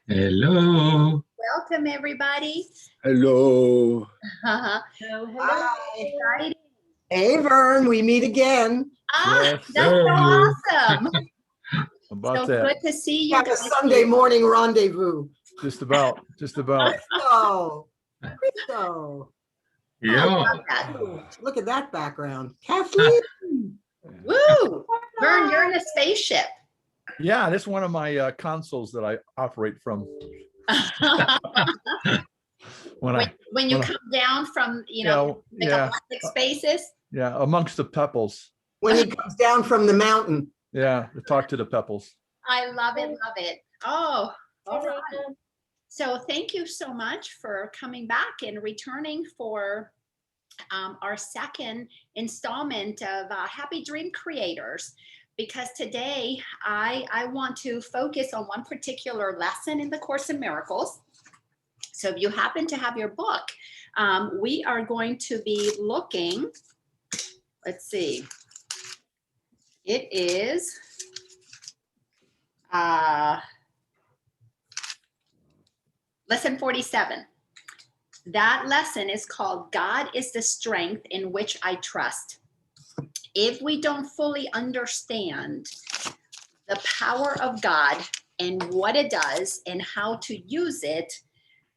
Hello. Welcome, everybody. Hello. Hello. Hi. Exciting. Hey, Vern, we meet again. Yes. That's so awesome. About So that. good to see you Have a guys Sunday here. morning rendezvous. Just about. Christo. Christo. Yeah. Love that. Oh, look at that background. Kathleen. Woo! Vern, you're in a spaceship. Yeah, that's one of my consoles that I operate from. when you come down from, the galactic spaces. Yeah, amongst the pebbles. When he comes down from the mountain. Yeah, to talk to the pebbles. I love it, love it. Oh, all right. So thank you so much for coming back and returning for our second installment of Happy Dream Creators, because today I want to focus on one particular lesson in the Course in Miracles. So if you happen to have your book, we are going to be looking, let's see, it is lesson 47. That lesson is called God is the Strength in Which I Trust. If we don't fully understand the power of God and what it does and how to use it,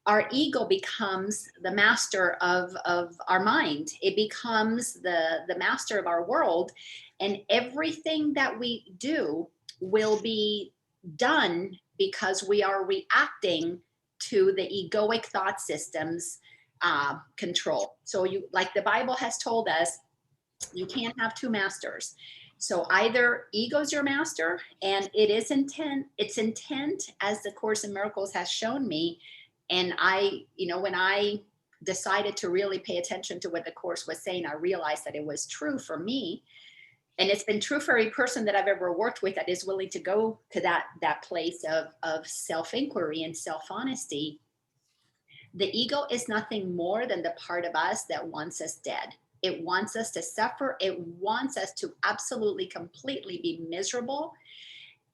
our ego becomes the master of our mind. It becomes the master of our world. And everything that we do will be done because we are reacting to the egoic thought system's control. So you, like the Bible has told us, you can't have two masters. So either ego's your master, and its intent, as the Course in Miracles has shown me. And I, when I decided to really pay attention to what the Course was saying, I realized that it was true for me. And it's been true for every person that I've ever worked with that is willing to go to that place of self-inquiry and self-honesty. The ego is nothing more than the part of us that wants us dead. It wants us to suffer. It wants us to absolutely, completely be miserable.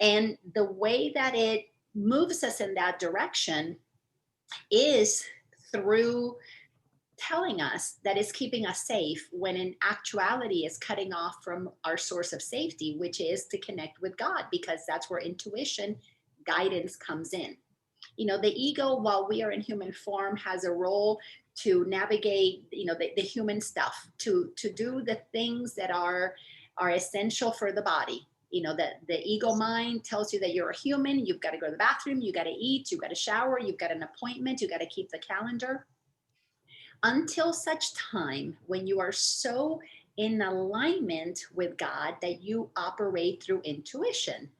And the way that it moves us in that direction is through telling us that it's keeping us safe, when in actuality is cutting off from our source of safety, which is to connect with God, because that's where intuition, guidance comes in. The ego, while we are in human form, has a role to navigate, the human stuff, to do the things that are essential for the body. That the ego mind tells you that you're a human, you've got to go to the bathroom, you got to eat, you've got to shower, you've got an appointment, you got to keep the calendar. Until such time when you are so in alignment with God that you operate through intuition.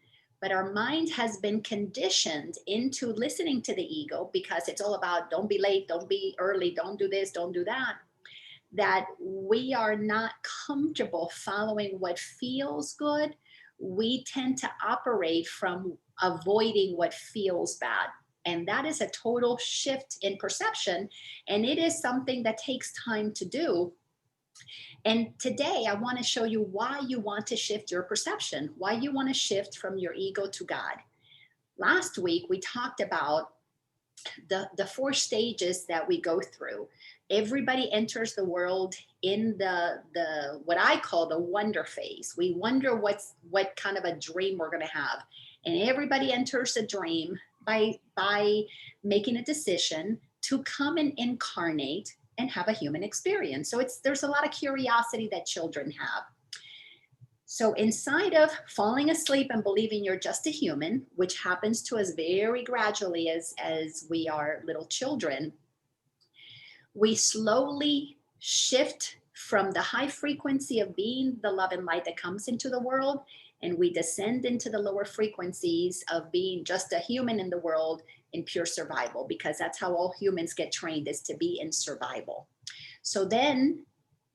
But our mind has been conditioned into listening to the ego, because it's all about don't be late, don't be early, don't do this, don't do that. That we are not comfortable following what feels good. We tend to operate from avoiding what feels bad. And that is a total shift in perception. And it is something that takes time to do. And today I want to show you why you want to shift your perception, why you want to shift from your ego to God. Last week, we talked about the 4 stages that we go through. Everybody enters the world in the what I call the wonder phase. We wonder what kind of a dream we're going to have. And everybody enters a dream by making a decision to come and incarnate and have a human experience. So there's a lot of curiosity that children have. So inside of falling asleep and believing you're just a human, which happens to us very gradually as we are little children, we slowly shift from the high frequency of being the love and light that comes into the world, and we descend into the lower frequencies of being just a human in the world in pure survival, because that's how all humans get trained, is to be in survival. So then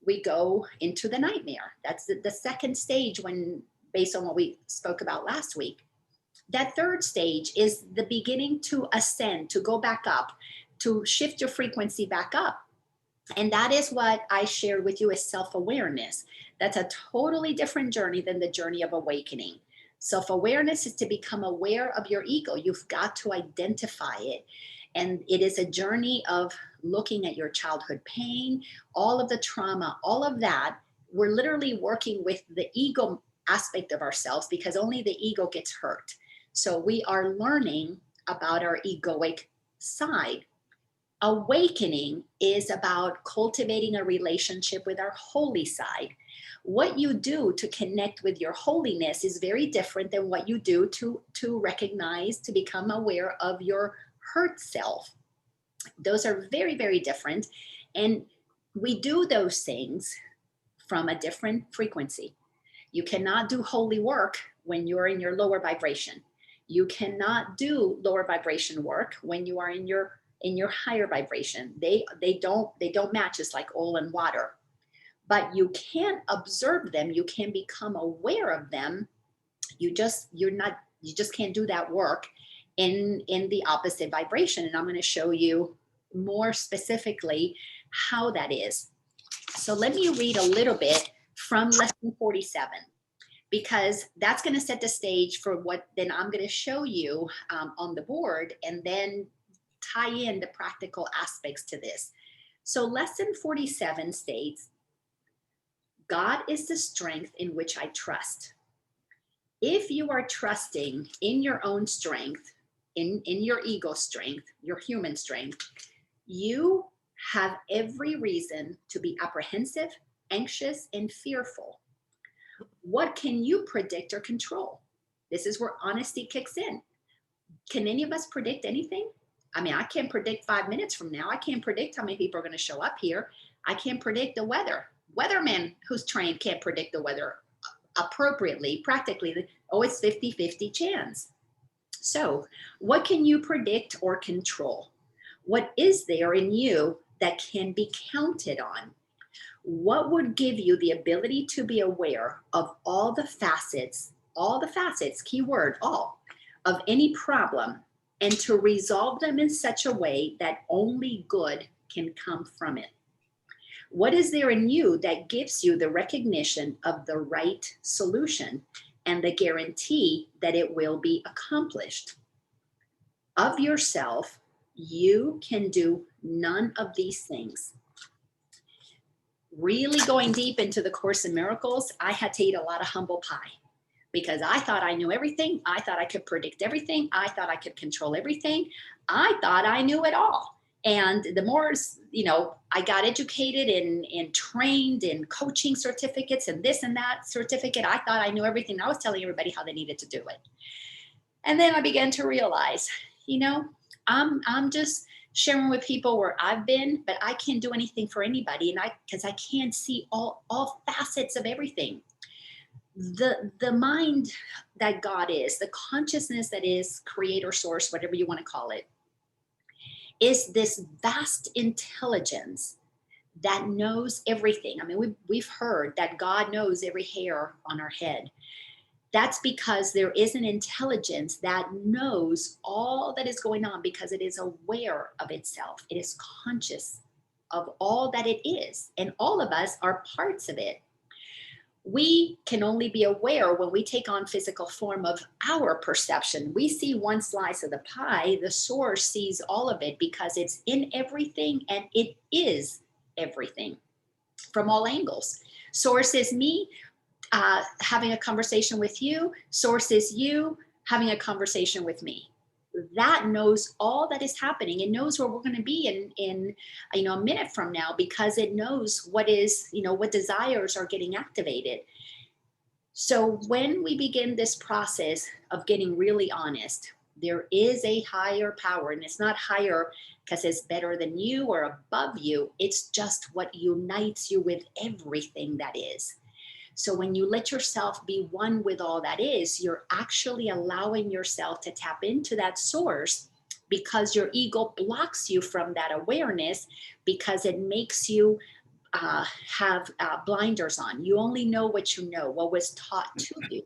we go into the nightmare. That's the second stage, when, based on what we spoke about last week. That third stage is the beginning to ascend, to go back up, to shift your frequency back up. And that is what I shared with you as self-awareness. That's a totally different journey than the journey of awakening. Self-awareness is to become aware of your ego. You've got to identify it. And it is a journey of looking at your childhood pain, all of the trauma, all of that. We're literally working with the ego aspect of ourselves because only the ego gets hurt. So we are learning about our egoic side. Awakening is about cultivating a relationship with our holy side. What you do to connect with your holiness is very different than what you do to recognize, to become aware of your hurt self. Those are very, very different. And we do those things from a different frequency. You cannot do holy work when you're in your lower vibration. You cannot do lower vibration work when you are in your higher vibration. They don't match. It's like oil and water. But you can observe them, you can become aware of them. You just can't do that work in the opposite vibration. And I'm going to show you more specifically how that is. So let me read a little bit from lesson 47, because that's going to set the stage for what then I'm going to show you on the board, and then tie in the practical aspects to this. So lesson 47 states, God is the strength in which I trust. If you are trusting in your own strength, in your ego strength, your human strength, you have every reason to be apprehensive, anxious, and fearful. What can you predict or control? This is where honesty kicks in. Can any of us predict anything? I mean, I can't predict 5 minutes from now. I can't predict how many people are going to show up here. I can't predict the weather. Weatherman who's trained can't predict the weather appropriately, practically. Oh, it's 50-50 chance. So what can you predict or control? What is there in you that can be counted on? What would give you the ability to be aware of all the facets, keyword, all, of any problem, and to resolve them in such a way that only good can come from it? What is there in you that gives you the recognition of the right solution and the guarantee that it will be accomplished? Of yourself, you can do none of these things. Really going deep into the Course in Miracles, I had to eat a lot of humble pie because I thought I knew everything. I thought I could predict everything. I thought I could control everything. I thought I knew it all. And the more, I got educated and trained in coaching certificates and this and that certificate, I thought I knew everything. I was telling everybody how they needed to do it. And then I began to realize, I'm just sharing with people where I've been, but I can't do anything for anybody. Because I can't see all facets of everything. The mind that God is, the consciousness that is creator, source, whatever you want to call it, is this vast intelligence that knows everything. I mean, we've heard that God knows every hair on our head. That's because there is an intelligence that knows all that is going on because it is aware of itself. It is conscious of all that it is. And all of us are parts of it. We can only be aware when we take on physical form of our perception. We see one slice of the pie, the source sees all of it because it's in everything and it is everything from all angles. Source is me having a conversation with you. Source is you having a conversation with me. That knows all that is happening. It knows where we're going to be in a minute from now because it knows what desires are getting activated. So when we begin this process of getting really honest, there is a higher power, and it's not higher because it's better than you or above you. It's just what unites you with everything that is. So when you let yourself be one with all that is, you're actually allowing yourself to tap into that source because your ego blocks you from that awareness because it makes you have blinders on. You only know what you know, what was taught to you.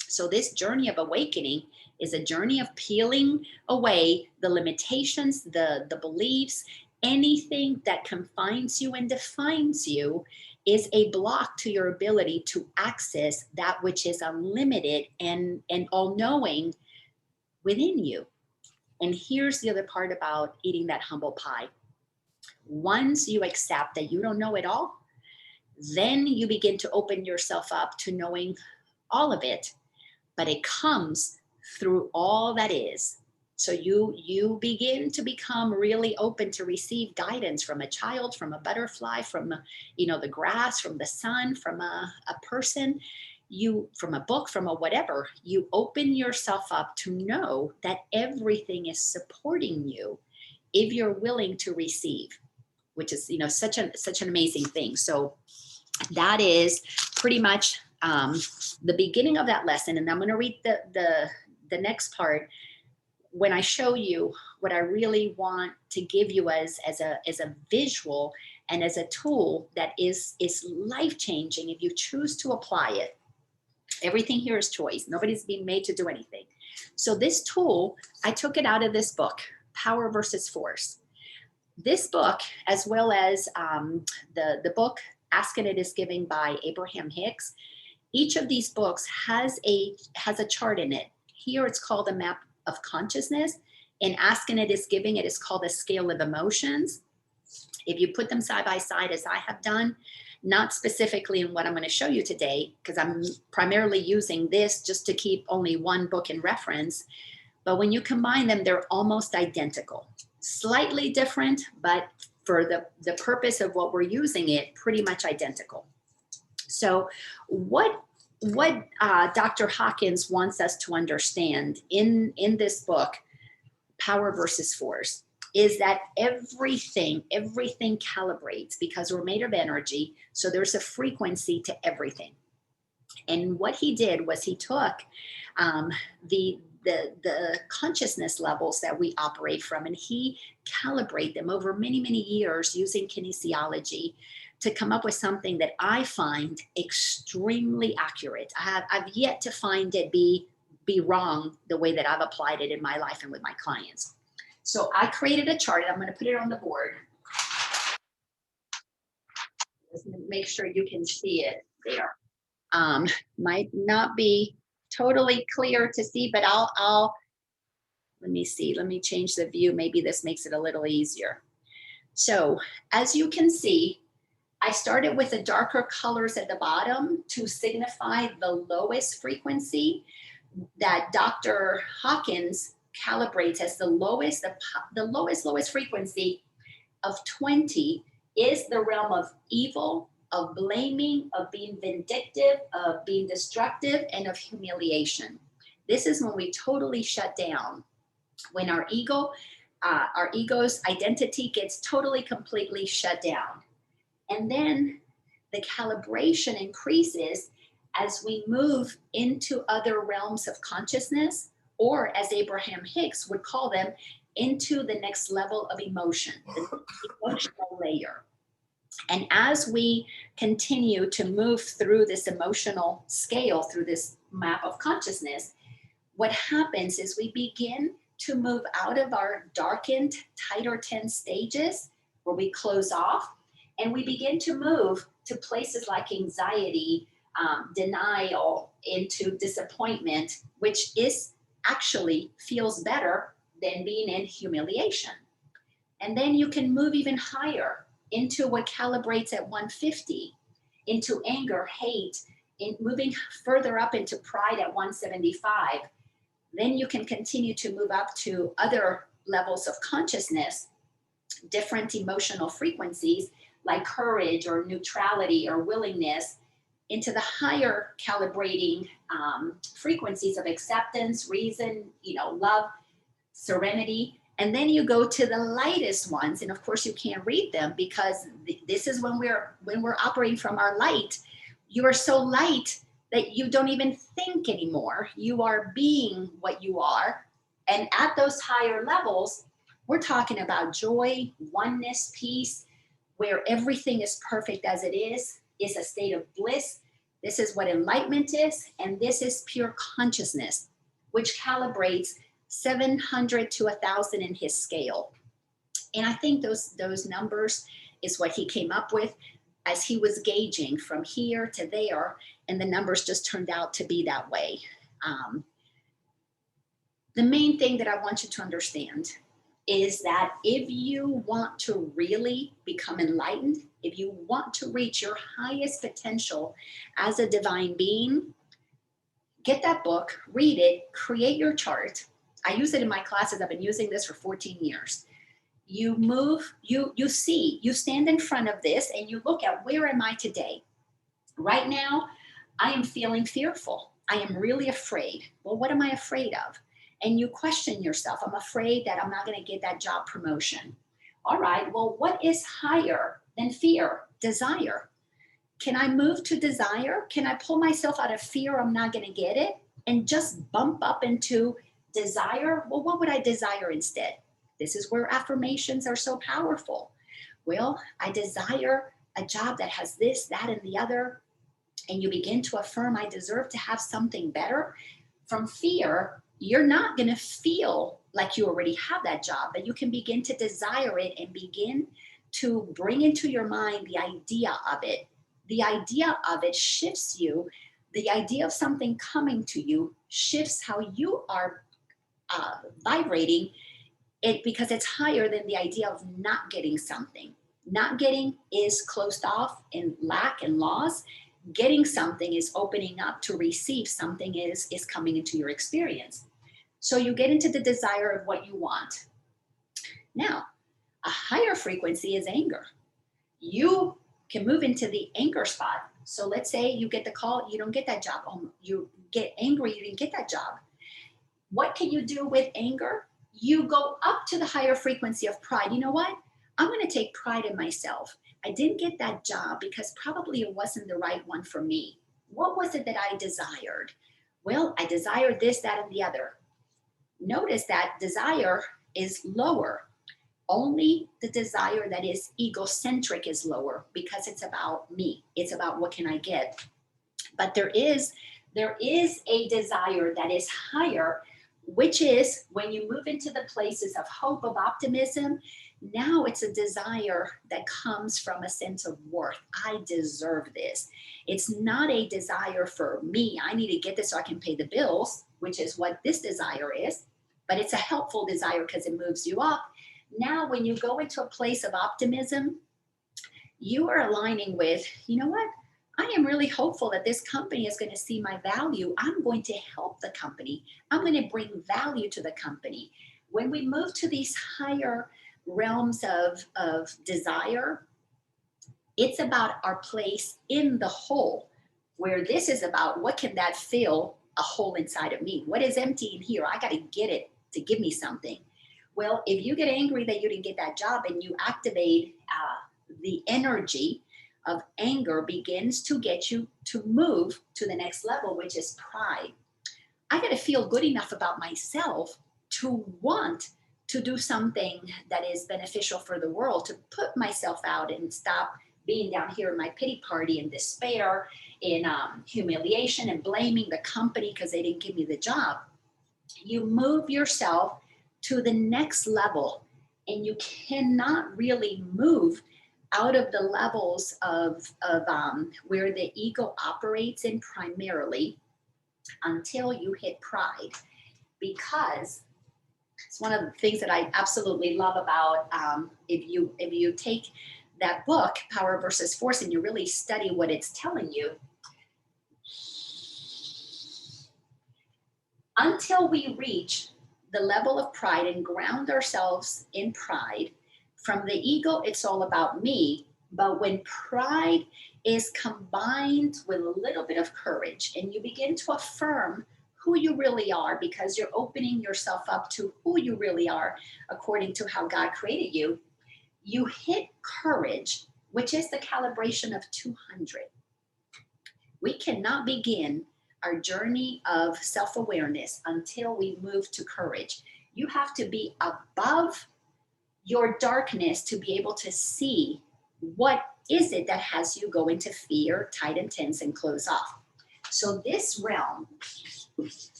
So this journey of awakening is a journey of peeling away the limitations, the beliefs, anything that confines you and defines you, is a block to your ability to access that which is unlimited and all-knowing within you. And here's the other part about eating that humble pie. Once you accept that you don't know it all, then you begin to open yourself up to knowing all of it, but it comes through all that is. So you begin to become really open to receive guidance from a child, from a butterfly, from the grass, from the sun, from a person, from a book, from a whatever. You open yourself up to know that everything is supporting you if you're willing to receive, which is such an amazing thing. So that is pretty much the beginning of that lesson. And I'm going to read the next part. When I show you what I really want to give you as a visual and as a tool that is life-changing if you choose to apply it. Everything here is choice. Nobody's being made to do anything. So this tool, I took it out of this book, Power versus Force. This book, as well as the book Ask and It Is Given by Abraham Hicks, each of these books has a chart in it. Here it's called a map of consciousness. In Ask and It Is Giving, it is called a scale of emotions. If you put them side by side, as I have done, not specifically in what I'm going to show you today, because I'm primarily using this just to keep only one book in reference. But when you combine them, they're almost identical. Slightly different, but for the purpose of what we're using it, pretty much identical. So what Dr. Hawkins wants us to understand in this book, Power versus Force, is that everything calibrates because we're made of energy. So there's a frequency to everything. And what he did was he took the consciousness levels that we operate from, and he calibrated them over many, many years using kinesiology to come up with something that I find extremely accurate. I've yet to find it be wrong the way that I've applied it in my life and with my clients. So I created a chart. I'm going to put it on the board. Just make sure you can see it there. Might not be totally clear to see, but I'll let me see. Let me change the view. Maybe this makes it a little easier. So as you can see, I started with the darker colors at the bottom to signify the lowest frequency that Dr. Hawkins calibrates as the lowest. The lowest frequency of 20 is the realm of evil, of blaming, of being vindictive, of being destructive, and of humiliation. This is when we totally shut down, when our ego's identity gets totally, completely shut down. And then the calibration increases as we move into other realms of consciousness, or as Abraham Hicks would call them, into the next level of emotion, the emotional layer. And as we continue to move through this emotional scale, through this map of consciousness, what happens is we begin to move out of our darkened, tighter 10 stages where we close off, and we begin to move to places like anxiety, denial, into disappointment, which is actually feels better than being in humiliation. And then you can move even higher into what calibrates at 150, into anger, hate, in moving further up into pride at 175. Then you can continue to move up to other levels of consciousness, different emotional frequencies like courage or neutrality or willingness, into the higher calibrating frequencies of acceptance, reason, love, serenity. And then you go to the lightest ones, and of course you can't read them because this is when we're operating from our light. You are so light that you don't even think anymore. You are being what you are. And at those higher levels, we're talking about joy, oneness, peace, where everything is perfect as it is a state of bliss. This is what enlightenment is, and this is pure consciousness, which calibrates 700 to 1,000 in his scale. And I think those numbers is what he came up with. as he was gauging from here to there, and the numbers just turned out to be that way. The main thing that I want you to understand is that if you want to really become enlightened, if you want to reach your highest potential as a divine being, get that book, read it, create your chart. I use it in my classes. I've been using this for 14 years. You move, you see, you stand in front of this and you look at, where am I today? Right now, I am feeling fearful. I am really afraid. Well, what am I afraid of? And you question yourself. I'm afraid that I'm not going to get that job promotion. All right, well, what is higher than fear? Desire. Can I move to desire? Can I pull myself out of fear I'm not going to get it and just bump up into desire? Well, what would I desire instead? This is where affirmations are so powerful. Well, I desire a job that has this, that, and the other. And you begin to affirm, I deserve to have something better. From fear, you're not going to feel like you already have that job, but you can begin to desire it and begin to bring into your mind the idea of it. The idea of it shifts you. The idea of something coming to you shifts how you are vibrating it, because it's higher than the idea of not getting something. Not getting is closed off in lack and loss. Getting something is opening up to receive something, is coming into your experience. So you get into the desire of what you want. Now, a higher frequency is anger. You can move into the anger spot. So let's say you get the call, you don't get that job. You get angry, you didn't get that job. What can you do with anger? You go up to the higher frequency of pride. You know what? I'm going to take pride in myself. I didn't get that job because probably it wasn't the right one for me. What was it that I desired? Well, I desired this, that, and the other. Notice that desire is lower. Only the desire that is egocentric is lower, because it's about me. It's about what can I get. But there is a desire that is higher, which is when you move into the places of hope, of optimism. Now it's a desire that comes from a sense of worth. I deserve this. It's not a desire for me. I need to get this so I can pay the bills, which is what this desire is. But it's a helpful desire because it moves you up. Now, when you go into a place of optimism, you are aligning with, you know what? I am really hopeful that this company is going to see my value. I'm going to help the company. I'm going to bring value to the company. When we move to these higher realms of desire, it's about our place in the whole, where this is about, what can that fill a hole inside of me? What is empty in here? I got to get it to give me something. Well, if you get angry that you didn't get that job and you activate the energy of anger, begins to get you to move to the next level, which is pride. I got to feel good enough about myself to want to do something that is beneficial for the world, to put myself out and stop being down here in my pity party in despair, in humiliation and blaming the company because they didn't give me the job. You move yourself to the next level, and you cannot really move out of the levels of where the ego operates in primarily until you hit pride, because it's one of the things that I absolutely love about if you take that book, Power versus Force, and you really study what it's telling you. Until we reach the level of pride and ground ourselves in pride, from the ego, it's all about me. But when pride is combined with a little bit of courage, and you begin to affirm who you really are, because you're opening yourself up to who you really are according to how God created you, you hit courage, which is the calibration of 200. We cannot begin our journey of self-awareness until we move to courage. You have to be above your darkness to be able to see what is it that has you go into fear, tight and tense, and close off. So this realm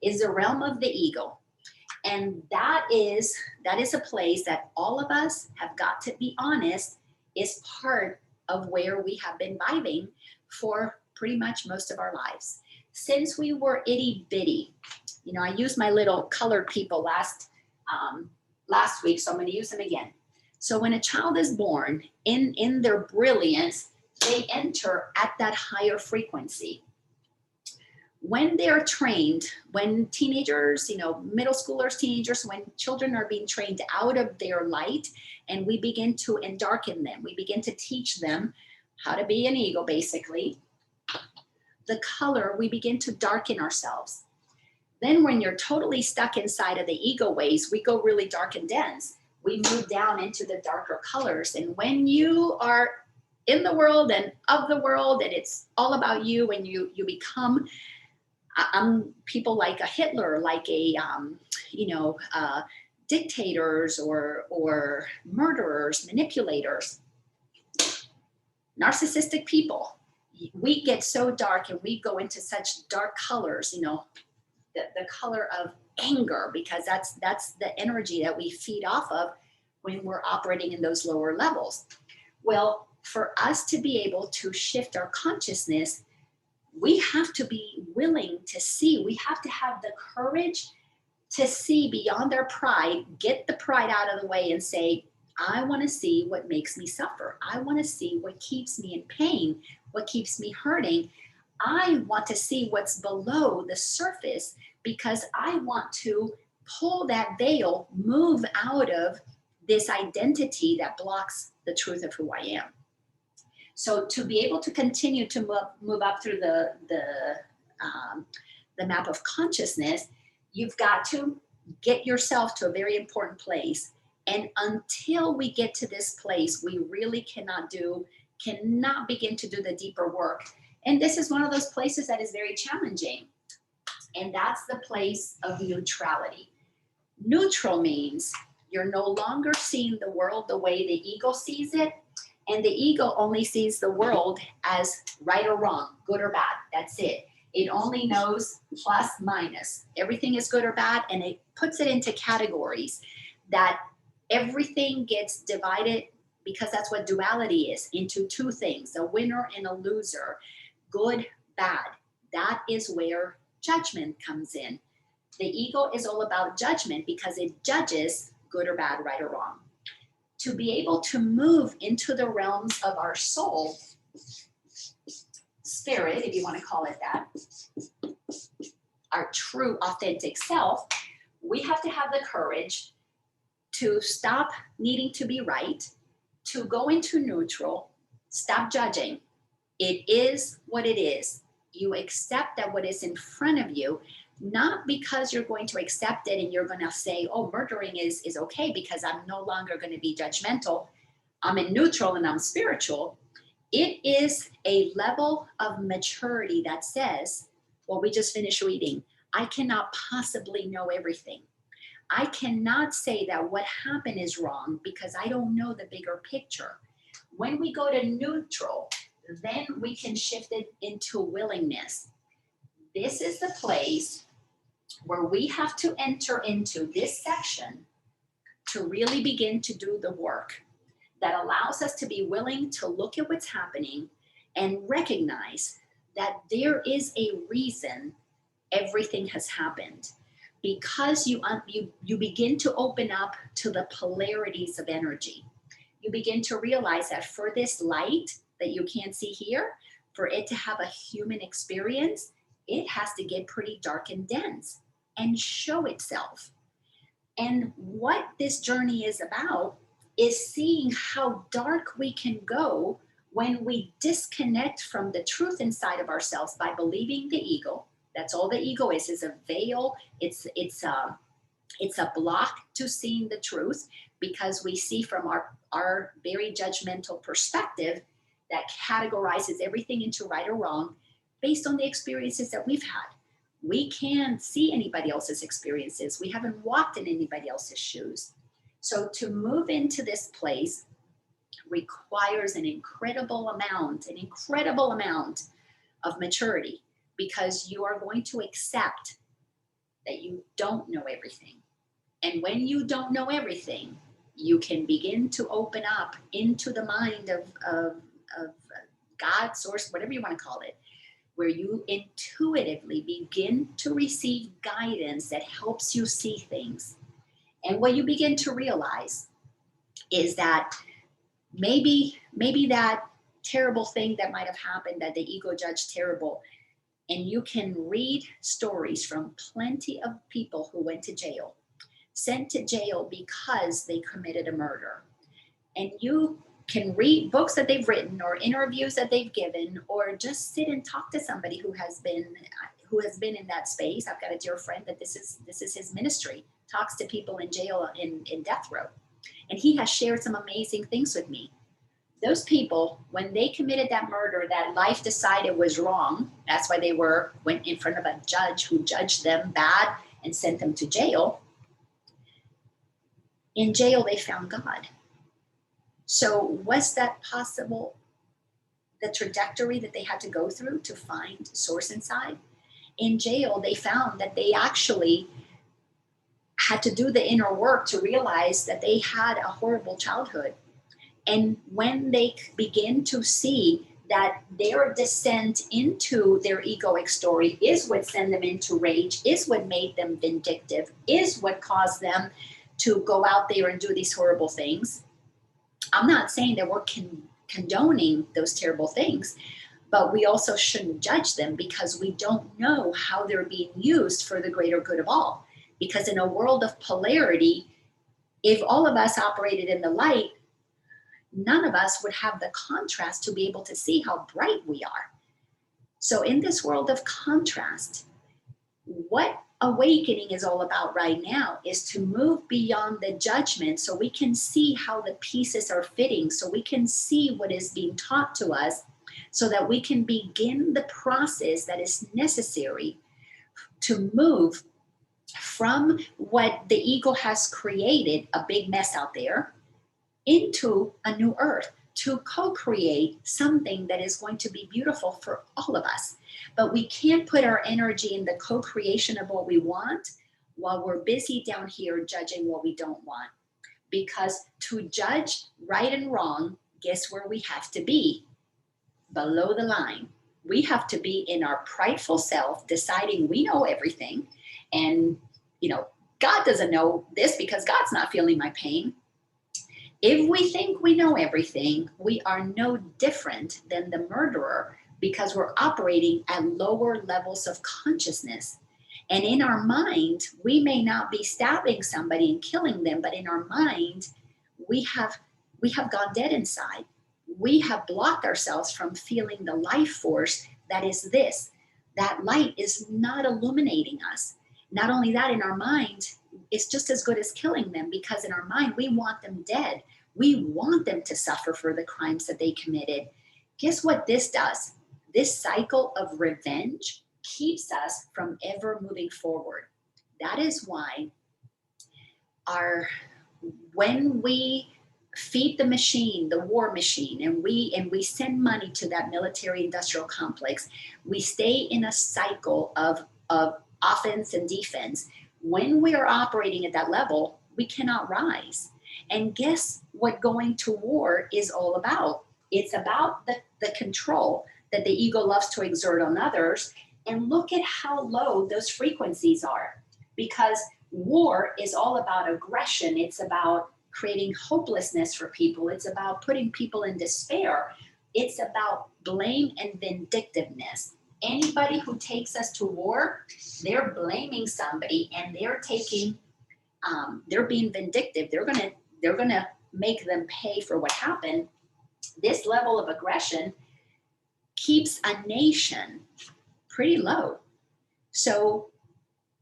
is the realm of the ego. And that is a place that all of us have got to be honest is part of where we have been vibing for pretty much most of our lives. Since we were itty bitty, you know, I used my little colored people last week, so I'm going to use them again. So when a child is born in their brilliance, they enter at that higher frequency. When they're trained, when teenagers, you know, middle schoolers, teenagers, when children are being trained out of their light, and we begin to darken them, we begin to teach them how to be an ego, basically. The color, we begin to darken ourselves. Then when you're totally stuck inside of the ego ways, we go really dark and dense. We move down into the darker colors. And when you are in the world and of the world, and it's all about you, and you become people like a Hitler, like a, dictators or murderers, manipulators, narcissistic people. We get so dark and we go into such dark colors, you know, the color of anger, because that's the energy that we feed off of when we're operating in those lower levels. Well, for us to be able to shift our consciousness, we have to be willing to see. We have to have the courage to see beyond our pride, get the pride out of the way and say, I want to see what makes me suffer. I want to see what keeps me in pain, what keeps me hurting. I want to see what's below the surface, because I want to pull that veil, move out of this identity that blocks the truth of who I am. So to be able to continue to move up through the map of consciousness, you've got to get yourself to a very important place. And until we get to this place, we really cannot begin to do the deeper work. And this is one of those places that is very challenging. And that's the place of neutrality. Neutral means you're no longer seeing the world the way the ego sees it. And the ego only sees the world as right or wrong, good or bad. That's it. It only knows plus, minus. Everything is good or bad, and it puts it into categories that everything gets divided, because that's what duality is, into two things, a winner and a loser, good, bad. That is where judgment comes in. The ego is all about judgment because it judges good or bad, right or wrong. To be able to move into the realms of our soul, spirit, if you want to call it that, our true authentic self, we have to have the courage to stop needing to be right, to go into neutral, stop judging. It is what it is. You accept that what is in front of you, not because you're going to accept it and you're going to say, oh, murdering is okay because I'm no longer going to be judgmental. I'm in neutral and I'm spiritual. It is a level of maturity that says, well, we just finished reading, I cannot possibly know everything. I cannot say that what happened is wrong because I don't know the bigger picture. When we go to neutral, then we can shift it into willingness. This is the place where we have to enter into this section to really begin to do the work that allows us to be willing to look at what's happening and recognize that there is a reason everything has happened. Because you begin to open up to the polarities of energy. You begin to realize that for this light that you can't see here, for it to have a human experience, it has to get pretty dark and dense and show itself. And what this journey is about is seeing how dark we can go when we disconnect from the truth inside of ourselves by believing the ego. That's all the ego is a veil. It's a block to seeing the truth, because we see from our very judgmental perspective that categorizes everything into right or wrong based on the experiences that we've had. We can't see anybody else's experiences. We haven't walked in anybody else's shoes. So to move into this place requires an incredible amount of maturity, because you are going to accept that you don't know everything. And when you don't know everything, you can begin to open up into the mind of God, source, whatever you want to call it, where you intuitively begin to receive guidance that helps you see things. And what you begin to realize is that maybe that terrible thing that might have happened that the ego judged terrible, and you can read stories from plenty of people who went to jail, sent to jail because they committed a murder. And you can read books that they've written or interviews that they've given, or just sit and talk to somebody who has been in that space. I've got a dear friend that this is his ministry, talks to people in jail in death row. And he has shared some amazing things with me. Those people, when they committed that murder that life decided was wrong, that's why they went in front of a judge who judged them bad and sent them to jail. In jail, they found God. So was that possible, the trajectory that they had to go through to find source inside? In jail, they found that they actually had to do the inner work to realize that they had a horrible childhood. And when they begin to see that their descent into their egoic story is what sent them into rage, is what made them vindictive, is what caused them to go out there and do these horrible things. I'm not saying that we're condoning those terrible things, but we also shouldn't judge them because we don't know how they're being used for the greater good of all. Because in a world of polarity, if all of us operated in the light, none of us would have the contrast to be able to see how bright we are. So in this world of contrast, what awakening is all about right now is to move beyond the judgment so we can see how the pieces are fitting, so we can see what is being taught to us, so that we can begin the process that is necessary to move from what the ego has created, a big mess out there, into a new earth, to co-create something that is going to be beautiful for all of us. But we can't put our energy in the co-creation of what we want while we're busy down here judging what we don't want. Because to judge right and wrong, guess where we have to be? Below the line. We have to be in our prideful self, deciding we know everything. And, God doesn't know this because God's not feeling my pain. If we think we know everything, we are no different than the murderer because we're operating at lower levels of consciousness. And in our mind, we may not be stabbing somebody and killing them, but in our mind, we have gone dead inside. We have blocked ourselves from feeling the life force that is this. That light is not illuminating us. Not only that, in our mind, it's just as good as killing them because in our mind, we want them dead. We want them to suffer for the crimes that they committed. Guess what this does? This cycle of revenge keeps us from ever moving forward. That is why when we feed the machine, the war machine, and we send money to that military industrial complex, we stay in a cycle of offense and defense. When we are operating at that level, we cannot rise. And guess what going to war is all about? It's about the control that the ego loves to exert on others. And look at how low those frequencies are. Because war is all about aggression. It's about creating hopelessness for people. It's about putting people in despair. It's about blame and vindictiveness. Anybody who takes us to war, they're blaming somebody and they're being vindictive. They're gonna make them pay for what happened. This level of aggression keeps a nation pretty low. So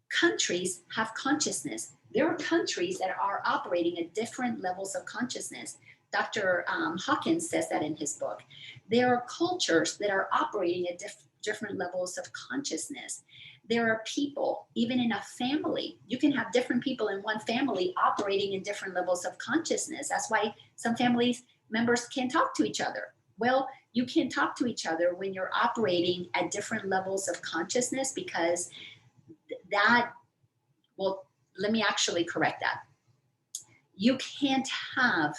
countries have consciousness. There are countries that are operating at different levels of consciousness. Dr. Hawkins says that in his book. There are cultures that are operating at different levels of consciousness. There are people, even in a family, you can have different people in one family operating in different levels of consciousness. That's why some family members can't talk to each other. Well, you can't talk to each other when you're operating at different levels of consciousness because let me actually correct that. You can't have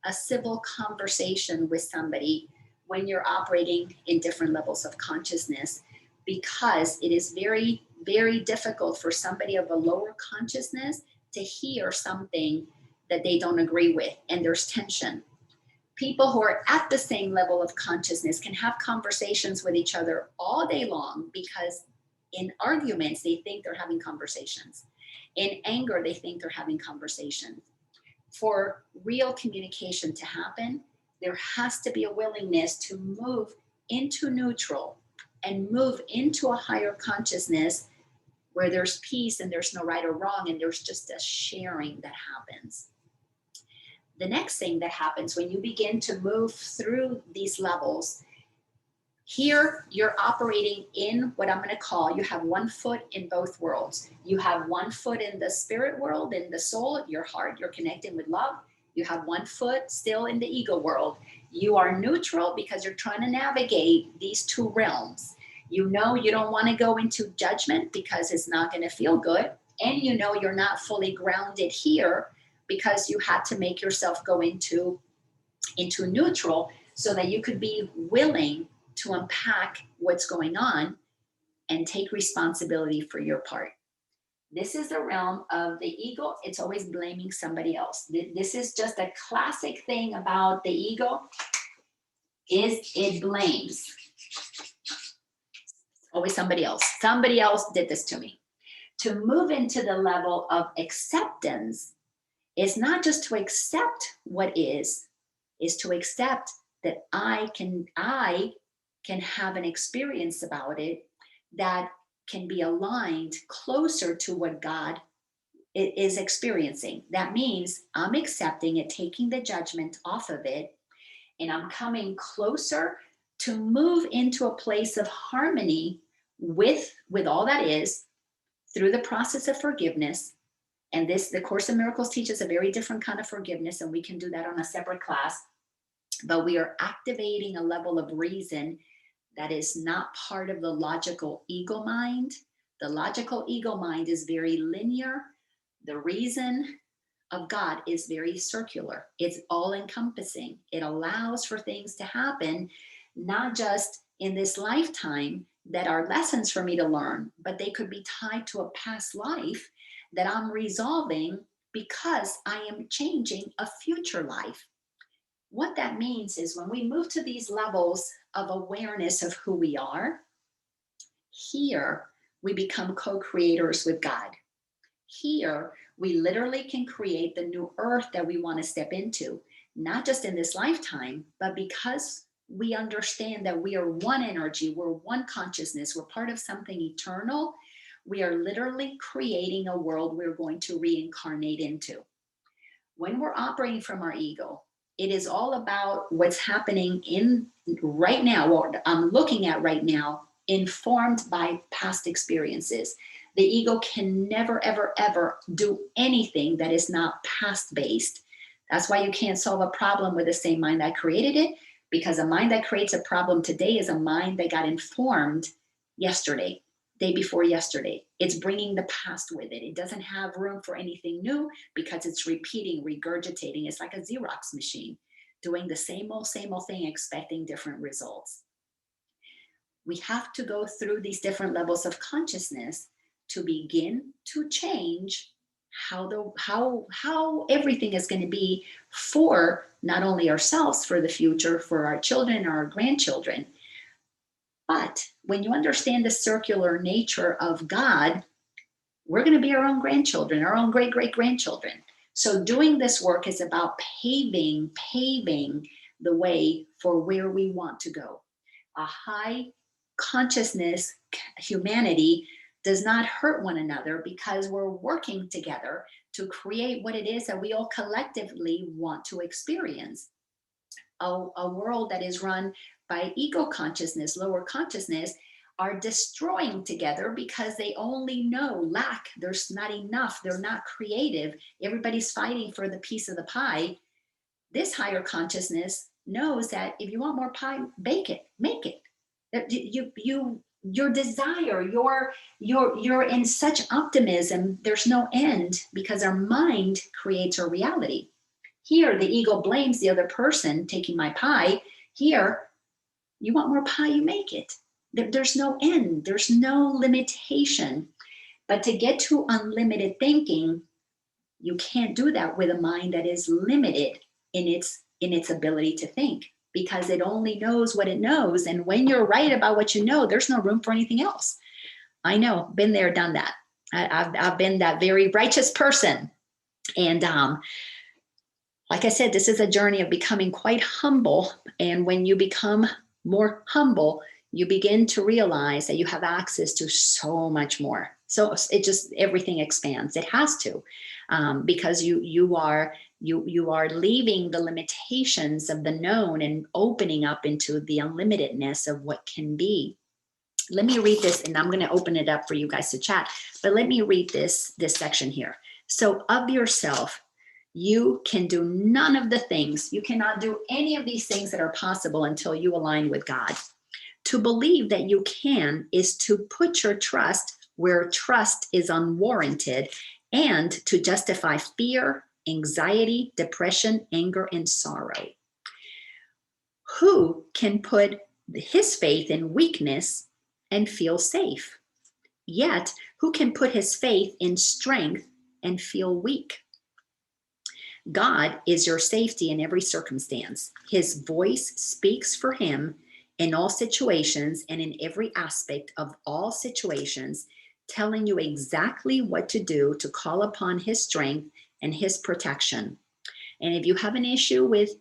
a civil conversation with somebody when you're operating in different levels of consciousness, because it is very, very difficult for somebody of a lower consciousness to hear something that they don't agree with, and there's tension. People who are at the same level of consciousness can have conversations with each other all day long, because in arguments, they think they're having conversations. In anger, they think they're having conversations. For real communication to happen, there has to be a willingness to move into neutral and move into a higher consciousness where there's peace and there's no right or wrong, and there's just a sharing that happens. The next thing that happens when you begin to move through these levels, here you're operating in what I'm going to call, you have one foot in both worlds. You have one foot in the spirit world, in the soul, your heart, you're connecting with love. You have one foot still in the ego world. You are neutral because you're trying to navigate these two realms. You know you don't want to go into judgment because it's not going to feel good. And you know you're not fully grounded here because you had to make yourself go into neutral so that you could be willing to unpack what's going on and take responsibility for your part. This is the realm of the ego. It's always blaming somebody else. This is just a classic thing about the ego, is it blames. Always somebody else. Somebody else did this to me. To move into the level of acceptance is not just to accept what is to accept that I can have an experience about it that can be aligned closer to what God is experiencing. That means I'm accepting it, taking the judgment off of it, and I'm coming closer to move into a place of harmony with all that is through the process of forgiveness. And the Course in Miracles teaches a very different kind of forgiveness, and we can do that on a separate class. But we are activating a level of reason that is not part of the logical ego mind. The logical ego mind is very linear. The reason of God is very circular. It's all encompassing. It allows for things to happen, not just in this lifetime that are lessons for me to learn, but they could be tied to a past life that I'm resolving because I am changing a future life. What that means is when we move to these levels of awareness of who we are, here we become co-creators with God. Here we literally can create the new earth that we want to step into, not just in this lifetime, but because we understand that we are one energy, we're one consciousness, we're part of something eternal. We are literally creating a world we're going to reincarnate into. When we're operating from our ego, it is all about what's happening in right now, what I'm looking at right now, informed by past experiences. The ego can never, ever, ever do anything that is not past based. That's why you can't solve a problem with the same mind that created it, because a mind that creates a problem today is a mind that got informed yesterday, day before yesterday. It's bringing the past with it. It doesn't have room for anything new because it's repeating, regurgitating. It's like a Xerox machine doing the same old thing, expecting different results. We have to go through these different levels of consciousness to begin to change how everything is going to be for not only ourselves, for the future, for our children or our grandchildren. But when you understand the circular nature of God, we're going to be our own grandchildren, our own great-great-grandchildren. So doing this work is about paving the way for where we want to go. A high consciousness humanity does not hurt one another because we're working together to create what it is that we all collectively want to experience. A world that is run by ego consciousness, lower consciousness, are destroying together because they only know lack. There's not enough. They're not creative. Everybody's fighting for the piece of the pie. This higher consciousness knows that if you want more pie, bake it, make it. Your desire, you're in such optimism, there's no end because our mind creates our reality. Here, the ego blames the other person taking my pie. Here, You want more pie, you make it. There's no end, there's no limitation. But to get to unlimited thinking, you can't do that with a mind that is limited in its ability to think, because it only knows what it knows. And when you're right about what you know, there's no room for anything else. I know, been there, done that. I've been that very righteous person. And like I said, this is a journey of becoming quite humble. And when you become more humble, you begin to realize that you have access to so much more. So it just, everything expands. It has to, because you are leaving the limitations of the known and opening up into the unlimitedness of what can be. Let me read this, and I'm going to open it up for you guys to chat, but let me read this section here. So of yourself, you can do none of the things. You cannot do any of these things that are possible until you align with God. To believe that you can is to put your trust where trust is unwarranted, and to justify fear, anxiety, depression, anger, and sorrow. Who can put his faith in weakness and feel safe? Yet, who can put his faith in strength and feel weak? God is your safety in every circumstance. His voice speaks for him in all situations and in every aspect of all situations, telling you exactly what to do to call upon his strength and his protection. And if you have an issue with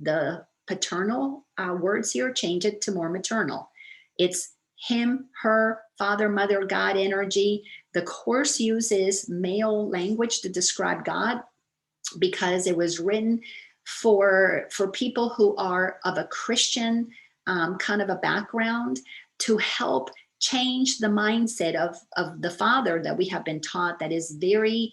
the paternal words here, change it to more maternal. It's him, her, father, mother, God energy. The Course uses male language to describe God because it was written for people who are of a Christian kind of a background, to help change the mindset of the father that we have been taught, that is very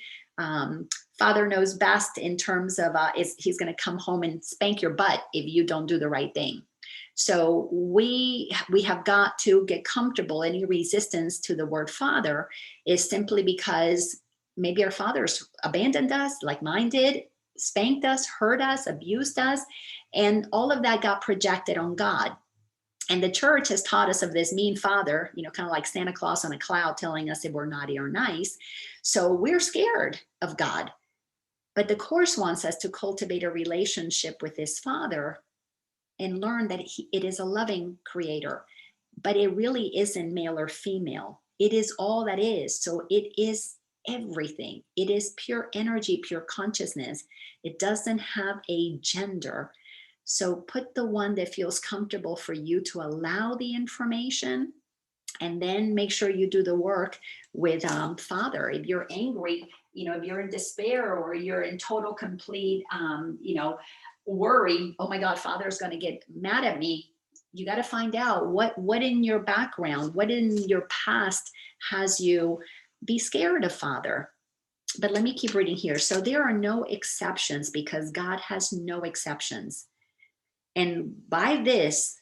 father knows best in terms of he's going to come home and spank your butt if you don't do the right thing. So we have got to get comfortable. Any resistance to the word father is simply because maybe our fathers abandoned us, like mine did, spanked us, hurt us, abused us, and all of that got projected on God. And the church has taught us of this mean father, kind of like Santa Claus on a cloud telling us if we're naughty or nice. So we're scared of God. But the Course wants us to cultivate a relationship with this father and learn that it is a loving creator, but it really isn't male or female. It is all that is. So it is everything. It is pure energy, pure consciousness. It doesn't have a gender. So put the one that feels comfortable for you to allow the information, and then make sure you do the work with Father. If you're angry, if you're in despair, or you're in total, complete, worry, oh my God, Father's going to get mad at me. You got to find out what in your background, what in your past has you be scared of Father. But let me keep reading here. So there are no exceptions, because God has no exceptions. And by this,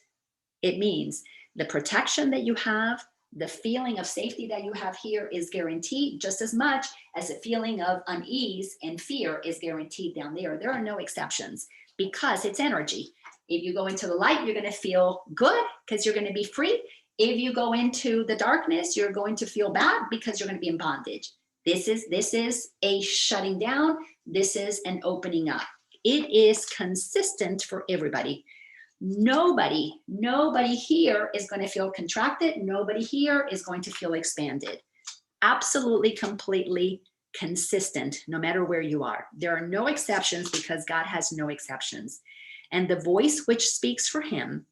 it means the protection that you have, the feeling of safety that you have here is guaranteed just as much as the feeling of unease and fear is guaranteed down there. There are no exceptions, because it's energy. If you go into the light, you're going to feel good because you're going to be free. If you go into the darkness, you're going to feel bad because you're going to be in bondage. This is a shutting down. This is an opening up. It is consistent for everybody. Nobody here is going to feel contracted. Nobody here is going to feel expanded. Absolutely, completely consistent, no matter where you are. There are no exceptions, because God has no exceptions. And the voice which speaks for him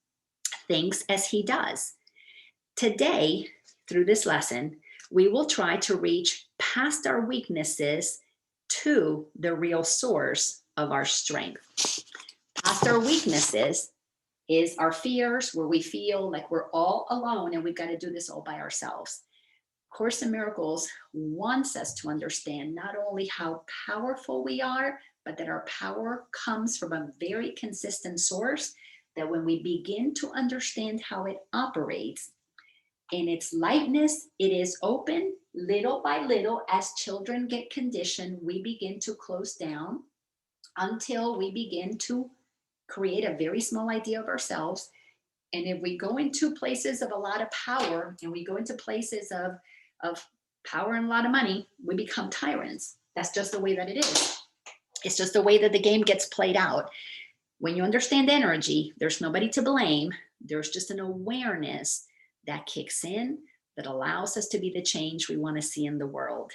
thinks as he does. Today, through this lesson, we will try to reach past our weaknesses to the real source of our strength. Past our weaknesses is our fears, where we feel like we're all alone and we've got to do this all by ourselves. Course in Miracles wants us to understand not only how powerful we are, but that our power comes from a very consistent source, that when we begin to understand how it operates, in its lightness, it is open. Little by little, as children get conditioned, we begin to close down until we begin to create a very small idea of ourselves. And if we go into places of a lot of power and we go into places of power and a lot of money, we become tyrants. That's just the way that it is. It's just the way that the game gets played out. When you understand energy, there's nobody to blame. There's just an awareness that kicks in that allows us to be the change we want to see in the world.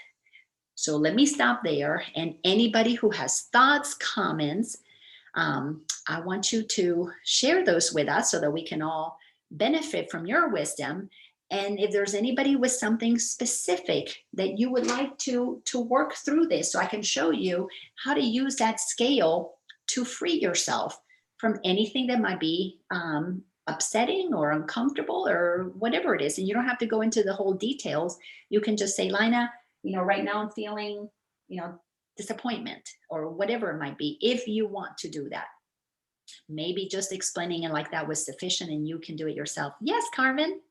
So let me stop there. And anybody who has thoughts, comments, I want you to share those with us so that we can all benefit from your wisdom. And if there's anybody with something specific that you would like to work through this, so I can show you how to use that scale to free yourself from anything that might be upsetting or uncomfortable or whatever it is. And you don't have to go into the whole details. You can just say, Laina, right now I'm feeling, disappointment or whatever it might be, if you want to do that. Maybe just explaining it like that was sufficient and you can do it yourself. Yes, Carmen.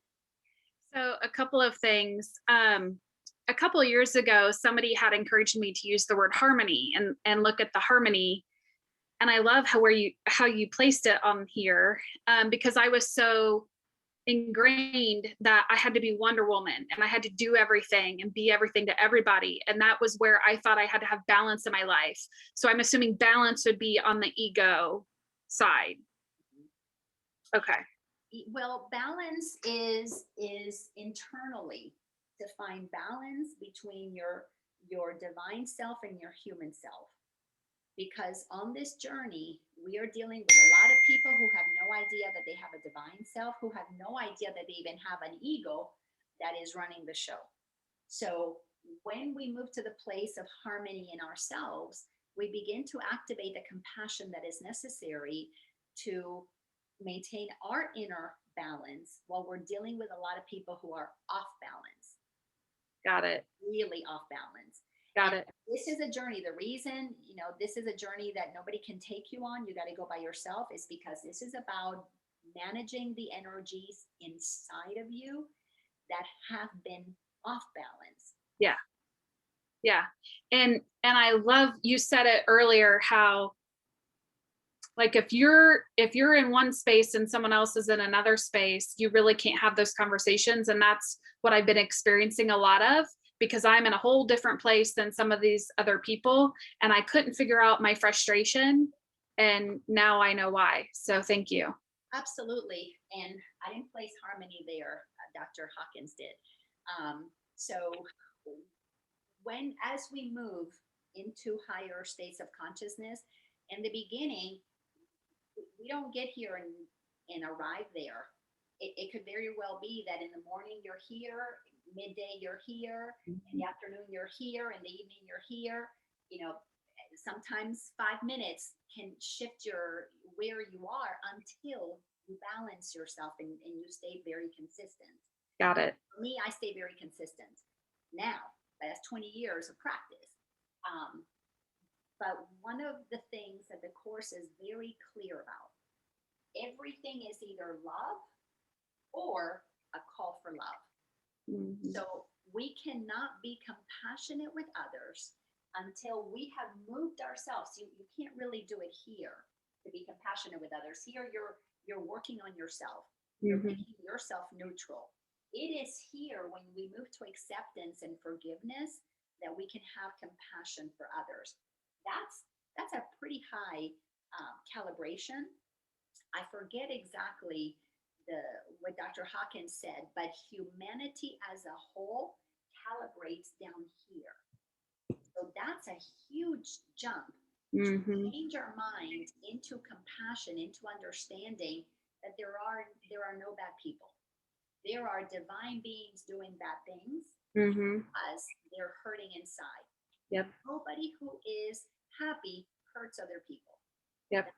So a couple of things. A couple of years ago, somebody had encouraged me to use the word harmony and look at the harmony. And I love how you placed it on here, because I was so ingrained that I had to be Wonder Woman and I had to do everything and be everything to everybody. And that was where I thought I had to have balance in my life. So I'm assuming balance would be on the ego side. Okay. Well, balance is internally to find balance between your divine self and your human self. Because on this journey, we are dealing with a lot of people who have no idea that they have a divine self, who have no idea that they even have an ego that is running the show. So when we move to the place of harmony in ourselves, we begin to activate the compassion that is necessary to maintain our inner balance while we're dealing with a lot of people who are off balance. Got it. Really off balance. Got it. This is a journey. The reason, this is a journey that nobody can take you on. You got to go by yourself, is because this is about managing the energies inside of you that have been off balance. Yeah. Yeah. And I love, you said it earlier, how like if you're in one space and someone else is in another space, you really can't have those conversations. And that's what I've been experiencing a lot of, because I'm in a whole different place than some of these other people. And I couldn't figure out my frustration. And now I know why. So thank you. Absolutely. And I didn't place harmony there. Dr. Hawkins did. So as we move into higher states of consciousness, in the beginning, we don't get here and arrive there. It could very well be that in the morning you're here, midday you're here, in the afternoon you're here, in the evening you're here. Sometimes 5 minutes can shift where you are until you balance yourself and you stay very consistent. Got it. For me, I stay very consistent. Now, that's 20 years of practice. But one of the things that the Course is very clear about, everything is either love or a call for love. Mm-hmm. So we cannot be compassionate with others until we have moved ourselves. You can't really do it here to be compassionate with others. Here you're working on yourself. You're making yourself neutral. It is here when we move to acceptance and forgiveness that we can have compassion for others. That's a pretty high calibration. I forget exactly what Dr. Hawkins said, but humanity as a whole calibrates down here. So that's a huge jump to change our mind into compassion, into understanding that there are no bad people. There are divine beings doing bad things because they're hurting inside. Yep. Nobody who is happy hurts other people. Yep.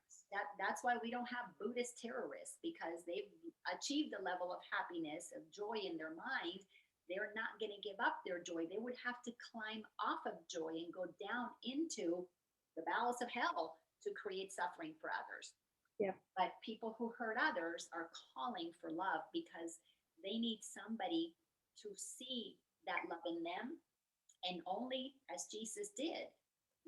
That's why we don't have Buddhist terrorists, because they've achieved a level of happiness, of joy in their mind. They're not going to give up their joy. They would have to climb off of joy and go down into the bowels of hell to create suffering for others. Yeah. But people who hurt others are calling for love because they need somebody to see that love in them. And only as Jesus did,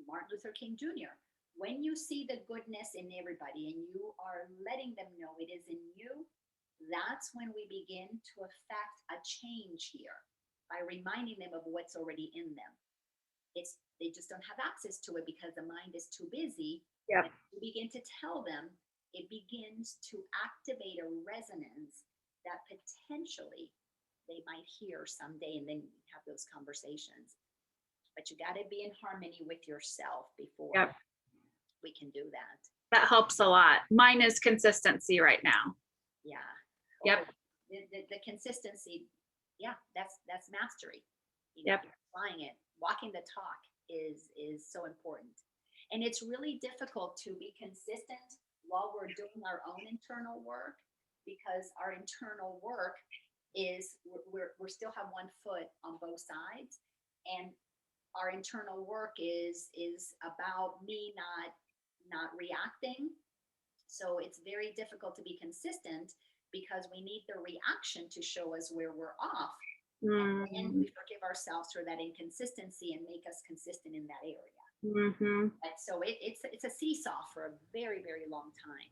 Martin Luther King Jr., When you see the goodness in everybody and you are letting them know it is in you, that's when we begin to affect a change here by reminding them of what's already in them. They just don't have access to it because the mind is too busy. Yep. When you begin to tell them, it begins to activate a resonance that potentially they might hear someday, and then have those conversations. But you got to be in harmony with yourself before Yep. we can do that. That helps a lot. Mine is consistency right now. Yeah. Yep. The consistency, yeah, that's mastery. Yep. Applying it, walking the talk is so important. And it's really difficult to be consistent while we're doing our own internal work, because our internal work is we still have one foot on both sides, and our internal work is about me not reacting. So it's very difficult to be consistent because we need the reaction to show us where we're off. And we forgive ourselves for that inconsistency and make us consistent in that area. And so it's a seesaw for a very, very long time.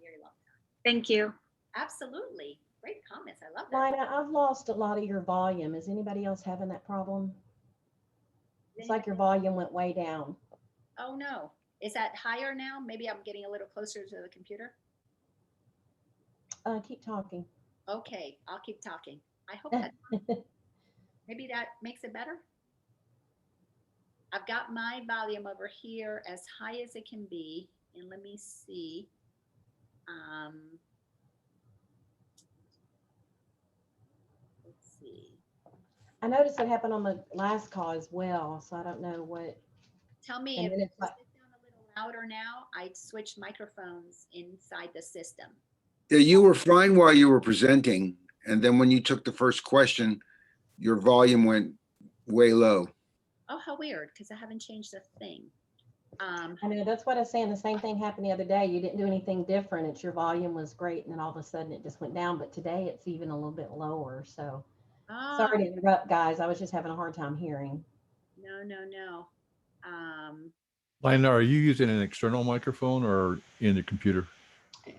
Very long time. Thank you. Absolutely. Great comments. I love that. Laina, I've lost a lot of your volume. Is anybody else having that problem? It's like your volume went way down. Oh no. Is that higher now? Maybe I'm getting a little closer to the computer. Keep talking. Okay, I'll keep talking. I hope that maybe that makes it better. I've got my volume over here as high as it can be, and let me see. Let's see. I noticed it happened on the last call as well, so I don't know what. Tell me And if then it it's like- sound a little louder now. I switched microphones inside the system. Yeah, you were fine while you were presenting, and then when you took the first question, your volume went way low. Oh, how weird, because I haven't changed a thing. I know that's what I was saying. The same thing happened the other day. You didn't do anything different. It's your volume was great, and then all of a sudden it just went down. But today it's even a little bit lower. So sorry to interrupt, guys. I was just having a hard time hearing. No. Laina, are you using an external microphone or in the computer?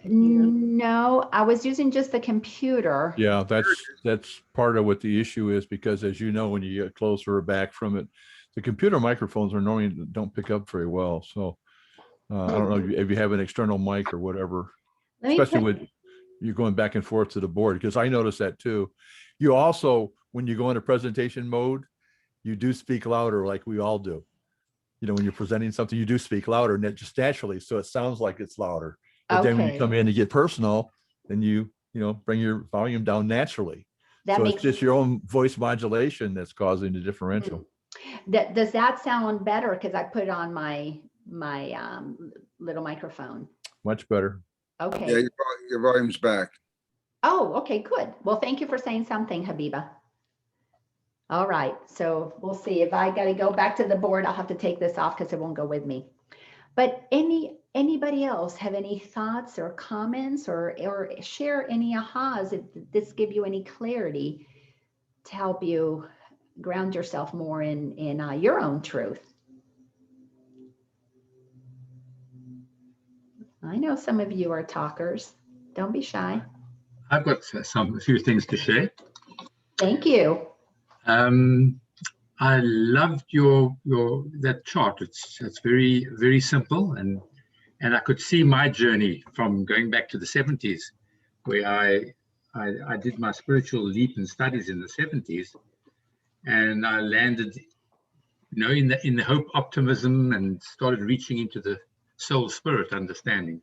No, I was using just the computer. Yeah, that's part of what the issue is, because as you know, when you get closer or back from it, the computer microphones are normally don't pick up very well. So I don't know if you have an external mic or whatever, especially with you going back and forth to the board, because I noticed that too. You also, when you go into presentation mode, you do speak louder like we all do. You know, when you're presenting something, you do speak louder, and just naturally, so it sounds like it's louder. But then when you come in to get personal, then you bring your volume down naturally. So it's just your own voice modulation that's causing the differential. Does that sound better? Because I put on my little microphone. Much better. Okay. Yeah, your volume's back. Oh, okay, good. Well, thank you for saying something, Habiba. All right, so we'll see. If I got to go back to the board, I'll have to take this off because it won't go with me. But anybody else have any thoughts or comments or share any ahas? Did this give you any clarity to help you ground yourself more in your own truth? I know some of you are talkers. Don't be shy. I've got a few things to share. Thank you. I loved that chart. It's very, very simple, and I could see my journey from going back to the 70s, where I did my spiritual leap in studies in the 70s, and I landed, in the hope, optimism, and started reaching into the soul spirit understanding,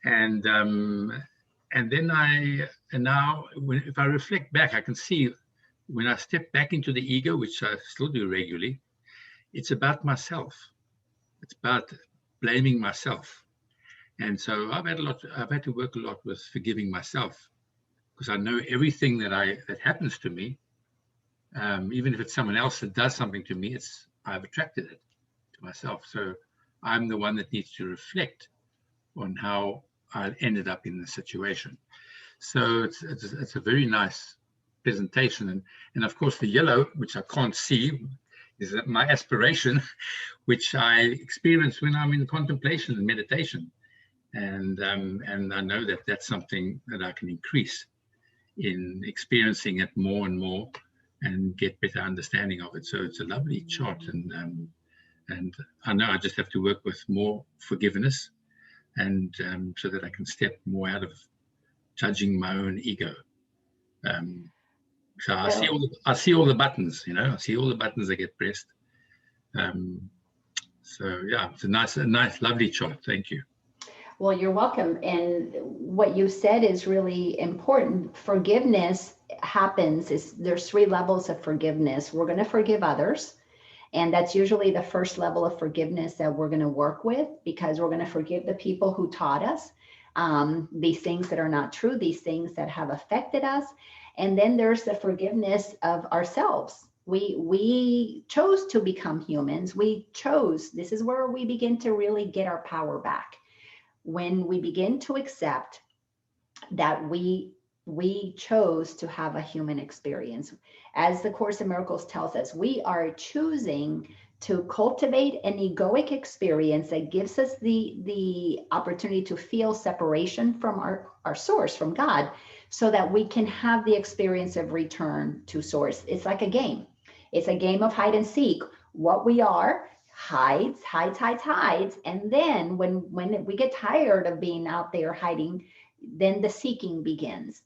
and then if I reflect back, I can see when I step back into the ego, which I still do regularly, it's about myself. It's about blaming myself. And so I've had to work a lot with forgiving myself, because I know everything that happens to me, even if it's someone else that does something to me, I've attracted it to myself. So I'm the one that needs to reflect on how I ended up in the situation. So it's a very nice presentation, and of course the yellow, which I can't see, is my aspiration, which I experience when I'm in contemplation and meditation. And I know that that's something that I can increase in experiencing it more and more and get better understanding of it. So it's a lovely chart, and I know I just have to work with more forgiveness, and so that I can step more out of judging my own ego. So I see all the buttons, you know, I see all the buttons that get pressed. So yeah, it's a nice, lovely chart. Thank you. Well, you're welcome. And what you said is really important. Forgiveness happens, there's 3 levels of forgiveness. We're going to forgive others. And that's usually the first level of forgiveness that we're going to work with, because we're going to forgive the people who taught us these things that are not true, these things that have affected us. And then there's the forgiveness of ourselves. We chose to become humans. We chose, this is where we begin to really get our power back. When we begin to accept that we chose to have a human experience. As the Course in Miracles tells us, we are choosing to cultivate an egoic experience that gives us the opportunity to feel separation from our source, from God, so that we can have the experience of return to source. It's like a game. It's a game of hide and seek. What we are hides. And then when we get tired of being out there hiding, then the seeking begins.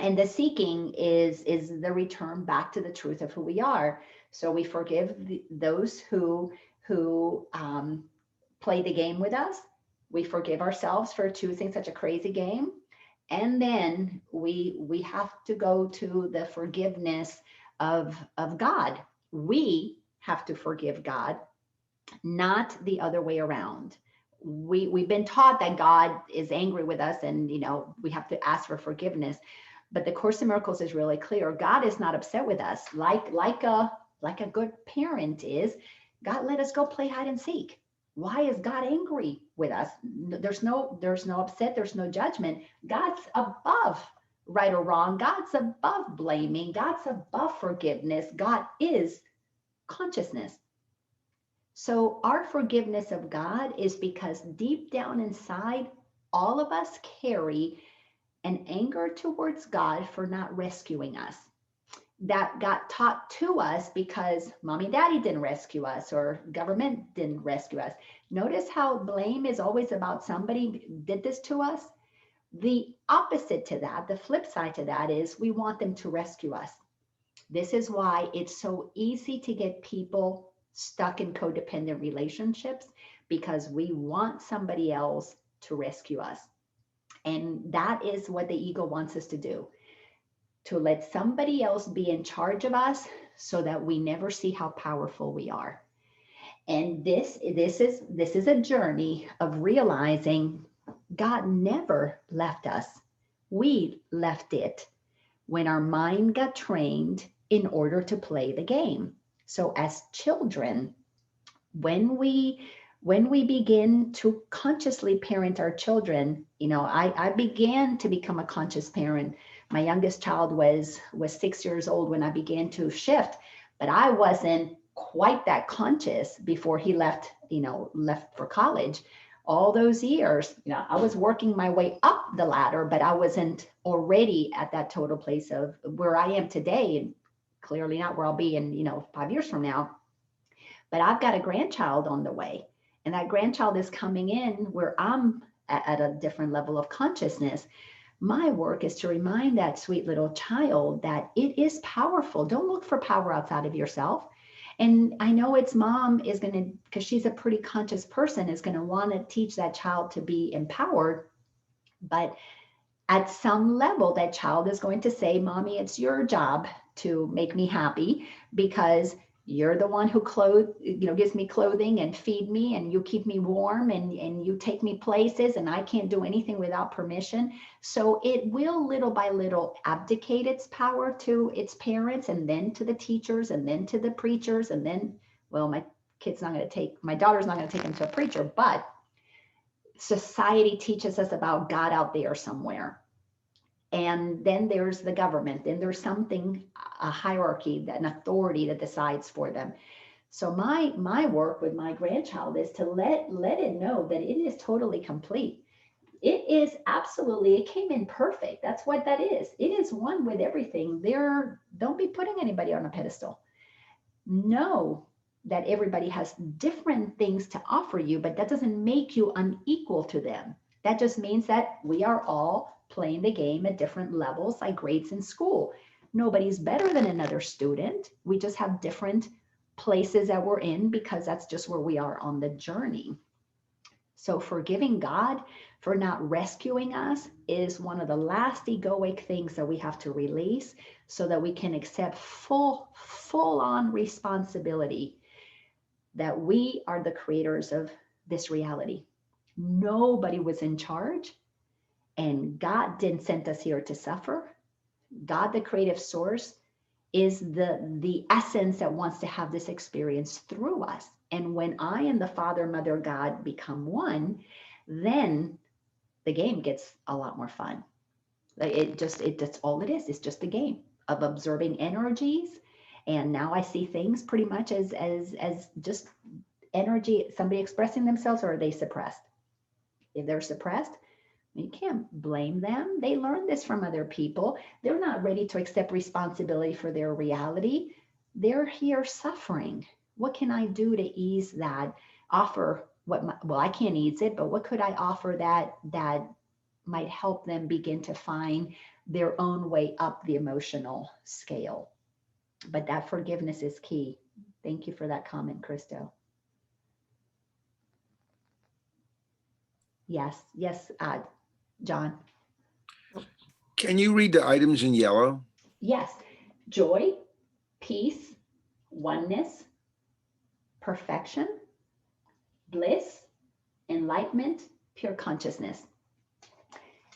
And the seeking is the return back to the truth of who we are. So we forgive those who play the game with us. We forgive ourselves for choosing such a crazy game. And then we have to go to the forgiveness of God. We have to forgive God, not the other way around. We've been taught that God is angry with us, and we have to ask for forgiveness. But the Course in Miracles is really clear. God is not upset with us like a good parent is. God let us go play hide and seek. Why is God angry with us? There's no upset, there's no judgment. God's above right or wrong. God's above blaming. God's above forgiveness. God is consciousness. So our forgiveness of God is because deep down inside, all of us carry an anger towards God for not rescuing us. That got taught to us because mommy and daddy didn't rescue us, or government didn't rescue us. Notice how blame is always about somebody did this to us. The opposite to that, the flip side to that, is we want them to rescue us. This is why it's so easy to get people stuck in codependent relationships, because we want somebody else to rescue us. And that is what the ego wants us to do, to let somebody else be in charge of us so that we never see how powerful we are. And this is a journey of realizing God never left us. We left it when our mind got trained in order to play the game. So as children, when we begin to consciously parent our children, I began to become a conscious parent. My youngest child was 6 years old when I began to shift, but I wasn't quite that conscious before he left for college. All those years, I was working my way up the ladder, but I wasn't already at that total place of where I am today, and clearly not where I'll be in 5 years from now. But I've got a grandchild on the way, and that grandchild is coming in where I'm at a different level of consciousness. My work is to remind that sweet little child that it is powerful. Don't look for power outside of yourself. And I know its mom is going to, because she's a pretty conscious person, is going to want to teach that child to be empowered. But at some level, that child is going to say, Mommy, it's your job to make me happy, because you're the one who gives me clothing and feed me, and you keep me warm, and you take me places, and I can't do anything without permission. So it will little by little abdicate its power to its parents, and then to the teachers, and then to the preachers, and then, well, my daughter's not going to take him to a preacher, but society teaches us about God out there somewhere. And then there's the government, then there's a hierarchy, an authority that decides for them. So my work with my grandchild is to let it know that it is totally complete. It is absolutely, it came in perfect. That's what that is. It is one with everything. Don't be putting anybody on a pedestal. Know that everybody has different things to offer you, but that doesn't make you unequal to them. That just means that we are all playing the game at different levels, like grades in school. Nobody's better than another student. We just have different places that we're in because that's just where we are on the journey. So forgiving God for not rescuing us is one of the last egoic things that we have to release so that we can accept full on responsibility that we are the creators of this reality. Nobody was in charge, and God didn't send us here to suffer. God, the creative source, is the essence that wants to have this experience through us. And when I and the Father, Mother, God become one, then the game gets a lot more fun. Like that's all it is. It's just a game of observing energies. And now I see things pretty much as just energy, somebody expressing themselves, or are they suppressed? If they're suppressed, you can't blame them. They learned this from other people. They're not ready to accept responsibility for their reality. They're here suffering. What can I do to ease that? Offer well, I can't ease it, but what could I offer that might help them begin to find their own way up the emotional scale? But that forgiveness is key. Thank you for that comment, Christo. Yes, John. Can you read the items in yellow? Yes. Joy, peace, oneness, perfection, bliss, enlightenment, pure consciousness.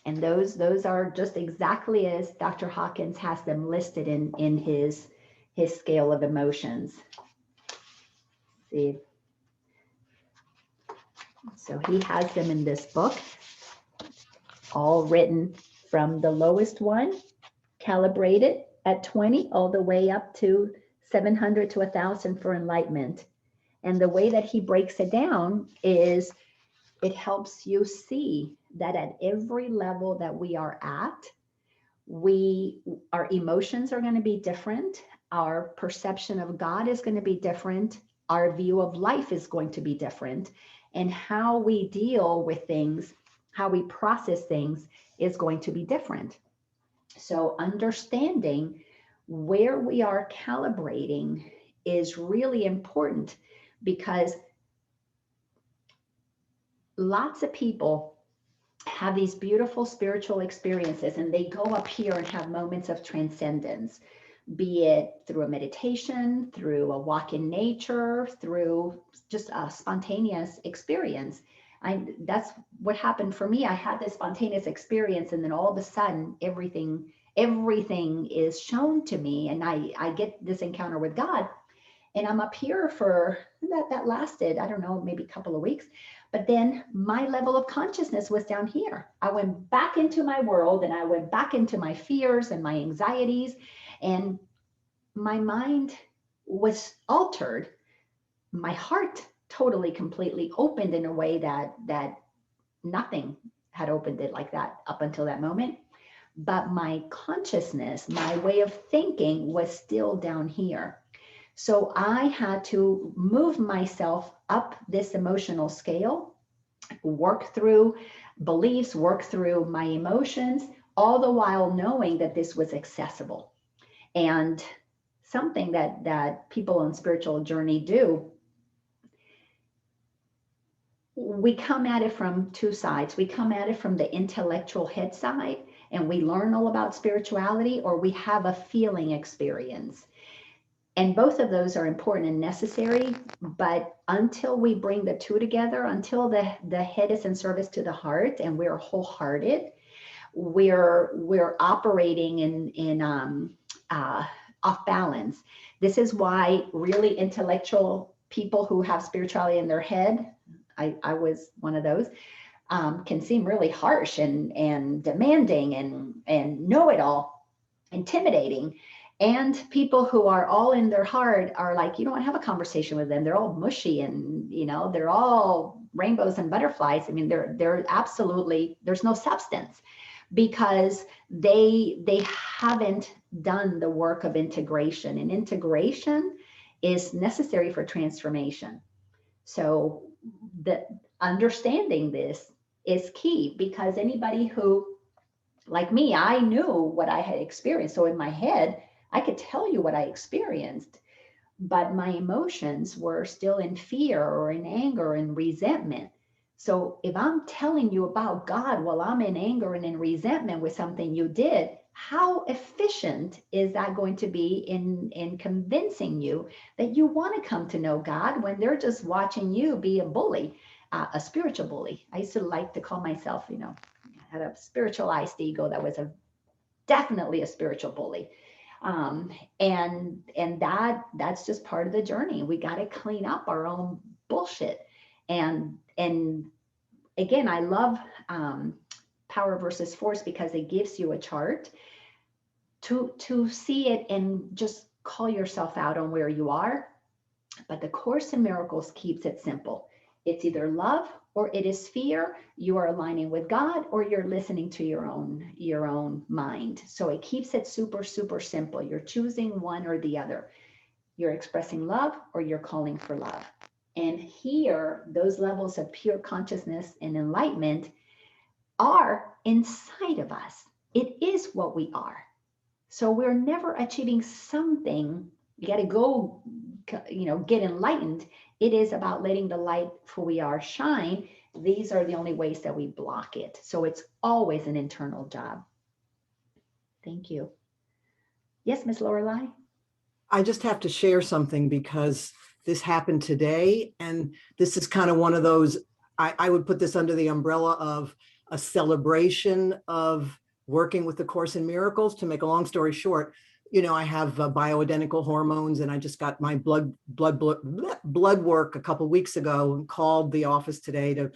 And those are just exactly as Dr. Hawkins has them listed in his scale of emotions. See. So he has them in this book, all written from the lowest one, calibrated at 20, all the way up to 700 to 1,000 for enlightenment. And the way that he breaks it down is it helps you see that at every level that we are at, our emotions are going to be different. Our perception of God is going to be different. Our view of life is going to be different. And how we deal with things, how we process things is going to be different. So understanding where we are calibrating is really important, because lots of people have these beautiful spiritual experiences and they go up here and have moments of transcendence, be it through a meditation, through a walk in nature, through just a spontaneous experience. That's what happened for me. I had this spontaneous experience, and then all of a sudden everything is shown to me, and I get this encounter with God, and I'm up here for that lasted, I don't know, maybe a couple of weeks. But then my level of consciousness was down here. I went back into my world, and I went back into my fears and my anxieties, and my mind was altered. My heart totally, completely opened in a way that nothing had opened it like that up until that moment. But my consciousness, my way of thinking was still down here. So I had to move myself up this emotional scale, work through beliefs, work through my emotions, all the while knowing that this was accessible. And something that people on spiritual journey do, we come at it from two sides. We come at it from the intellectual head side, and we learn all about spirituality, or we have a feeling experience. And both of those are important and necessary, but until we bring the two together, until the head is in service to the heart and we're wholehearted, we're operating in off balance. This is why really intellectual people who have spirituality in their head, I was one of those, can seem really harsh and demanding and know-it-all, intimidating. And people who are all in their heart are like, you don't have a conversation with them. They're all mushy and, they're all rainbows and butterflies. I mean, they're absolutely, there's no substance because they haven't done the work of integration, and integration is necessary for transformation. So the understanding this is key, because anybody who, like me, I knew what I had experienced. So in my head, I could tell you what I experienced, but my emotions were still in fear or in anger and resentment. So if I'm telling you about God while I'm in anger and in resentment with something you did, how efficient is that going to be in convincing you that you want to come to know God when they're just watching you be a bully, a spiritual bully? I used to like to call myself, I had a spiritualized ego that was definitely a spiritual bully. And that's just part of the journey. We got to clean up our own bullshit. And again, I love Power versus Force because it gives you a chart to see it and just call yourself out on where you are. But the Course in Miracles keeps it simple. It's either love or it is fear. You are aligning with God, or you're listening to your own mind. So it keeps it super, super simple. You're choosing one or the other. You're expressing love or you're calling for love. And here, those levels of pure consciousness and enlightenment are inside of us. It is what we are. So we're never achieving something. You got to go, get enlightened. It is about letting the light for we are shine. These are the only ways that we block it. So it's always an internal job. Thank you. Yes, Miss Lorelei? I just have to share something because this happened today. And this is kind of one of those, I would put this under the umbrella of a celebration of working with the Course in Miracles. To make a long story short, I have bioidentical hormones, and I just got my blood work a couple of weeks ago and called the office today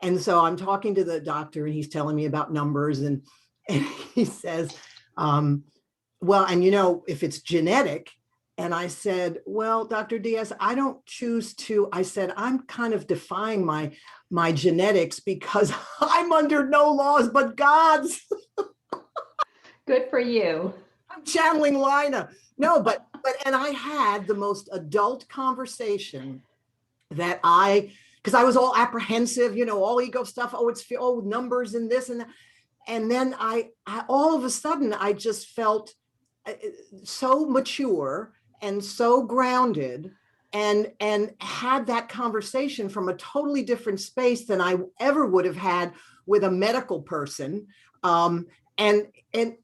and so I'm talking to the doctor, and he's telling me about numbers, and he says, well, and if it's genetic. And I said, well, Dr. Diaz, I don't choose to. I said, I'm kind of defying my genetics because I'm under no laws but God's. Good for you. I'm channeling Laina. No, but and I had the most adult conversation that because I was all apprehensive, all ego stuff. It's numbers and this and that. And then I all of a sudden, I just felt so mature and so grounded, and had that conversation from a totally different space than I ever would have had with a medical person. And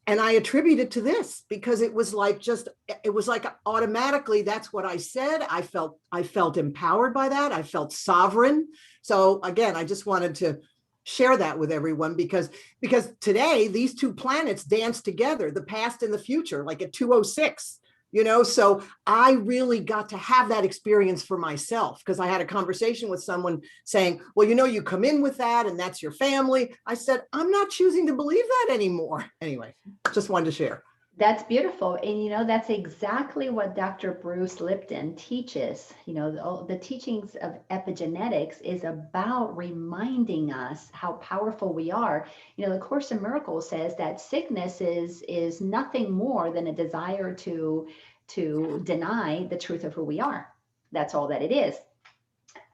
I attribute it to this because it was like automatically that's what I said. I felt empowered by that. I felt sovereign. So again, I just wanted to share that with everyone because today these two planets dance together, the past and the future, like at 2:06. So I really got to have that experience for myself because I had a conversation with someone saying, well, you come in with that and that's your family. I said, I'm not choosing to believe that anymore. Anyway, just wanted to share. That's beautiful. And that's exactly what Dr. Bruce Lipton teaches. The teachings of epigenetics is about reminding us how powerful we are. The Course in Miracles says that sickness is nothing more than a desire to deny the truth of who we are. That's all that it is.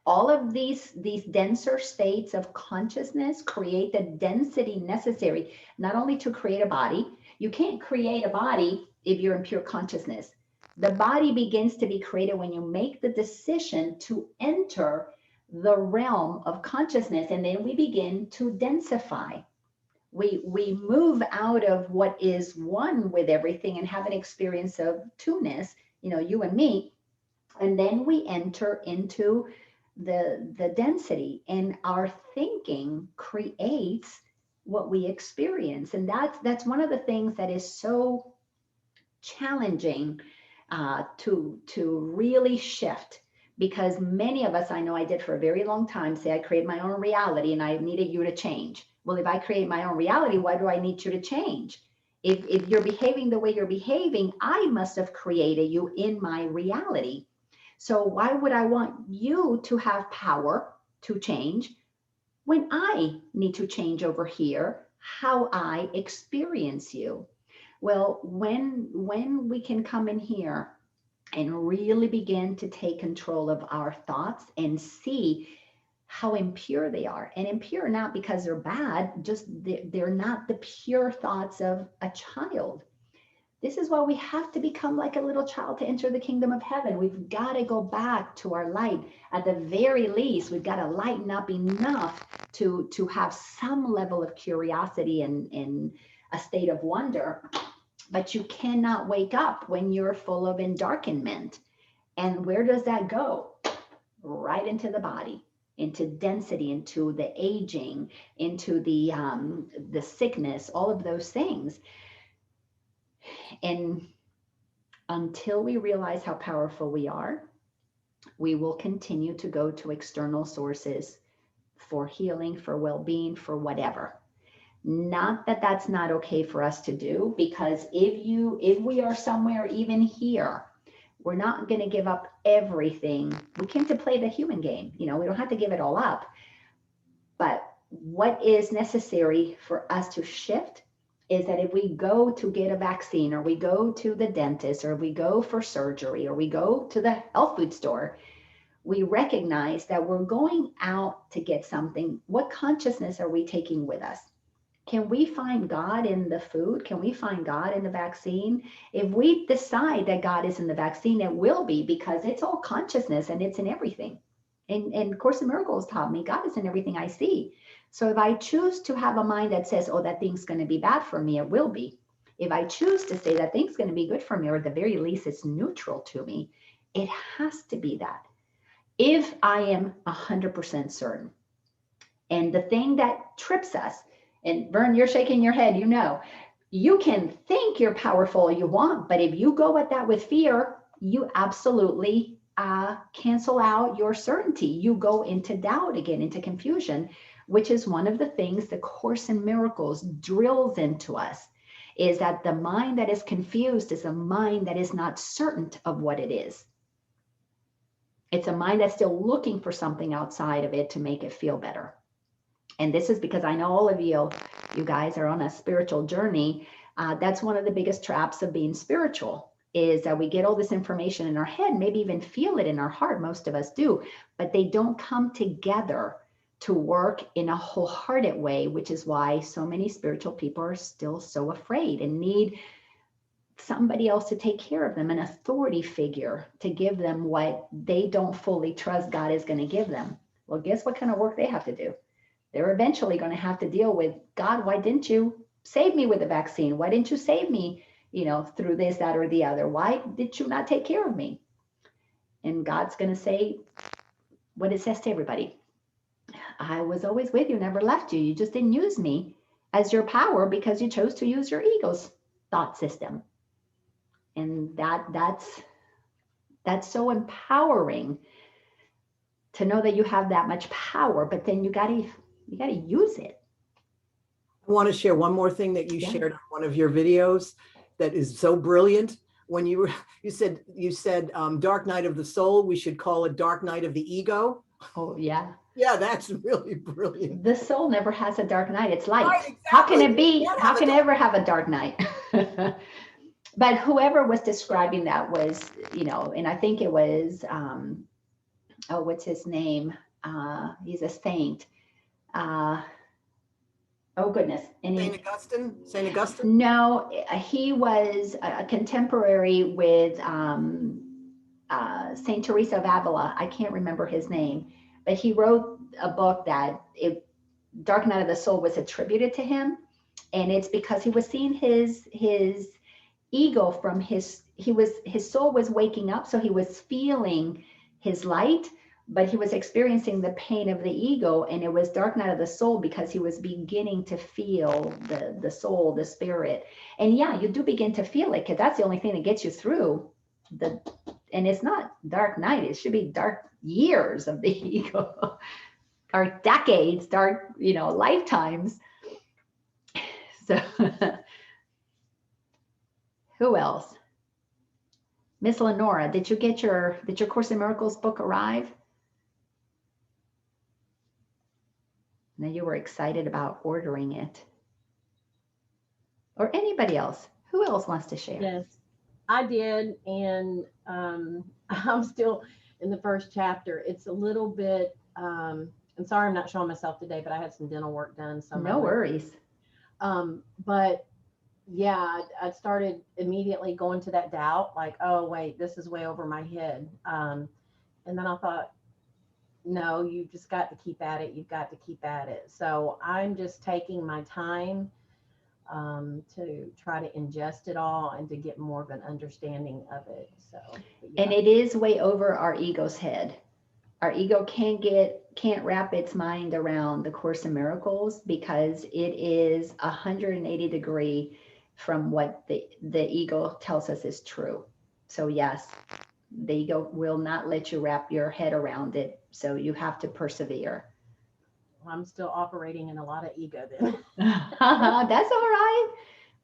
All of these denser states of consciousness create the density necessary not only to create a body. You can't create a body if you're in pure consciousness. The body begins to be created when you make the decision to enter the realm of consciousness, and then we begin to densify. We move out of what is one with everything and have an experience of two-ness, you and me, and then we enter into the density, and our thinking creates what we experience. And that's one of the things that is so challenging to really shift, because many of us, I know I did for a very long time, say I create my own reality and I needed you to change. Well, if I create my own reality, why do I need you to change? If you're behaving the way you're behaving, I must have created you in my reality. So why would I want you to have power to change when I need to change over here how I experience you? Well, when we can come in here and really begin to take control of our thoughts and see how impure they are, and impure not because they're bad, just they're not the pure thoughts of a child. This is why we have to become like a little child to enter the kingdom of heaven. We've got to go back to our light. At the very least, we've got to lighten up enough to have some level of curiosity and a state of wonder. But you cannot wake up when you're full of endarkenment. And where does that go? Right into the body, into density, into the aging, into the sickness, all of those things. And until we realize how powerful we are, we will continue to go to external sources for healing, for well-being, for whatever. Not that that's not okay for us to do, because if we are somewhere even here, we're not going to give up everything. We came to play the human game. We don't have to give it all up. But what is necessary for us to shift is that if we go to get a vaccine, or we go to the dentist, or we go for surgery, or we go to the health food store, we recognize that we're going out to get something. What consciousness are we taking with us? Can we find God in the food? Can we find God in the vaccine? If we decide that God is in the vaccine, it will be, because it's all consciousness and it's in everything. And Course in Miracles taught me God is in everything I see. So if I choose to have a mind that says, oh, that thing's going to be bad for me, it will be. If I choose to say that thing's going to be good for me, or at the very least it's neutral to me, it has to be that. If I am 100% certain. And the thing that trips us, and Vern, you're shaking your head, you can think you're powerful all you want, but if you go at that with fear, you absolutely cancel out your certainty. You go into doubt again, into confusion, which is one of the things the Course in Miracles drills into us, is that the mind that is confused is a mind that is not certain of what it is. It's a mind that's still looking for something outside of it to make it feel better. And this is because I know all of you guys are on a spiritual journey. That's one of the biggest traps of being spiritual, is that we get all this information in our head, maybe even feel it in our heart. Most of us do, but they don't come together to work in a wholehearted way, which is why so many spiritual people are still so afraid and need somebody else to take care of them, an authority figure to give them what they don't fully trust God is going to give them. Well, guess what kind of work they have to do? They're eventually going to have to deal with, God, why didn't you save me with the vaccine? Why didn't you save me, through this, that, or the other? Why did you not take care of me? And God's going to say what it says to everybody. I was always with you, never left you. You just didn't use me as your power because you chose to use your ego's thought system. And that's so empowering to know that you have that much power, but then you got to use it. I want to share one more thing that you shared on one of your videos that is so brilliant. When you said Dark Night of the Soul, we should call it Dark Night of the Ego. Oh yeah. Yeah, that's really brilliant. The soul never has a dark night. It's light. Right, exactly. How can it be? How can it ever have a dark night? But whoever was describing that was, and I think it was, what's his name? He's a saint. Oh goodness. Saint Augustine? No, he was a contemporary with Saint Teresa of Avila. I can't remember his name, but he wrote a book that Dark Night of the Soul was attributed to him. And it's because he was seeing his ego from his soul was waking up. So he was feeling his light, but he was experiencing the pain of the ego, and it was Dark Night of the Soul because he was beginning to feel the soul, the spirit. And yeah, you do begin to feel it, because that's the only thing that gets you through and it's not dark night, it should be dark years of the ego, or decades, dark, lifetimes. So Who else? Miss Lenora, did your Course in Miracles book arrive? Now you were excited about ordering it. Or anybody else? Who else wants to share? Yes, I did, and I'm still in the first chapter. It's a little bit. I'm sorry, I'm not showing myself today, but I had some dental work done. So no worries. But yeah, I started immediately going to that doubt, like, oh wait, this is way over my head. And then I thought, no, you just got to keep at it. You've got to keep at it. So I'm just taking my time to try to ingest it all and to get more of an understanding of it. So, yeah. And it is way over our ego's head. Our ego can't wrap its mind around the Course in Miracles because it is 180 degree from what the ego tells us is true. So yes, the ego will not let you wrap your head around it. So you have to persevere. I'm still operating in a lot of ego then. That's all right.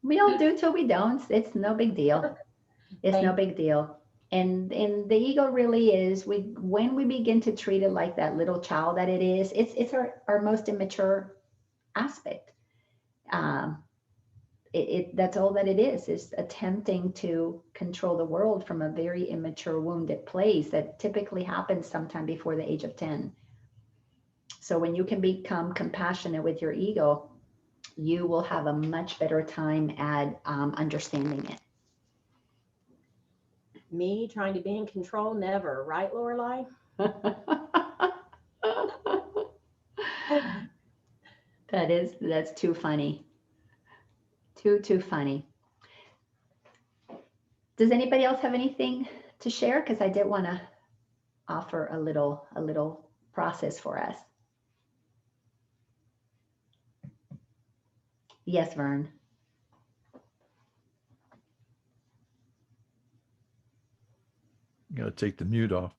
We all do till we don't. It's no big deal. It's no big deal. And the ego really is, when we begin to treat it like that little child that it is, it's our most immature aspect. That's all that it is attempting to control the world from a very immature, wounded place that typically happens sometime before the age of 10. So when you can become compassionate with your ego, you will have a much better time at understanding it. Me trying to be in control, never, right, Lorelei? That's too funny. Too funny. Does anybody else have anything to share? Because I did want to offer a little process for us. Yes, Vern. Got to take the mute off.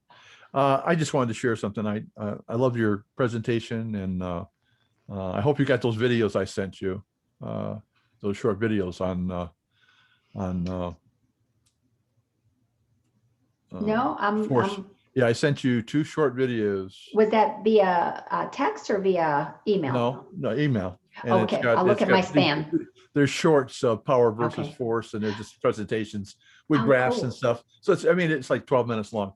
I just wanted to share something. I love your presentation, and I hope you got those videos I sent you. Those short videos on No, yeah, I sent you 2 short videos. Was that via text or via email? No, email. And okay, I'll look at my spam. They're shorts of power versus force, and they're just presentations with graphs and stuff. So it's like 12 minutes long.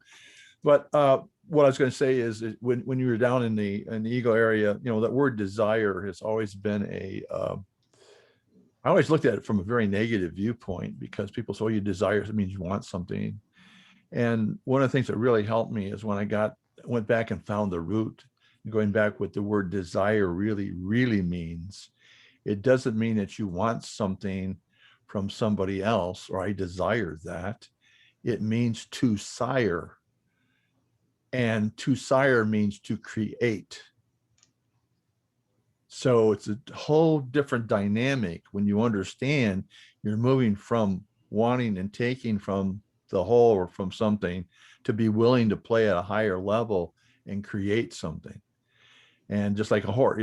But what I was going to say is when you were down in the ego area, that word desire has always been I always looked at it from a very negative viewpoint, because people say, oh, you desire, it means you want something. And one of the things that really helped me is when I went back and found the root, going back what the word desire really means. It doesn't mean that you want something from somebody else, or I desire that. It means to sire. And to sire means to create. So it's a whole different dynamic when you understand you're moving from wanting and taking from the whole or from something to be willing to play at a higher level and create something. And just like a horse,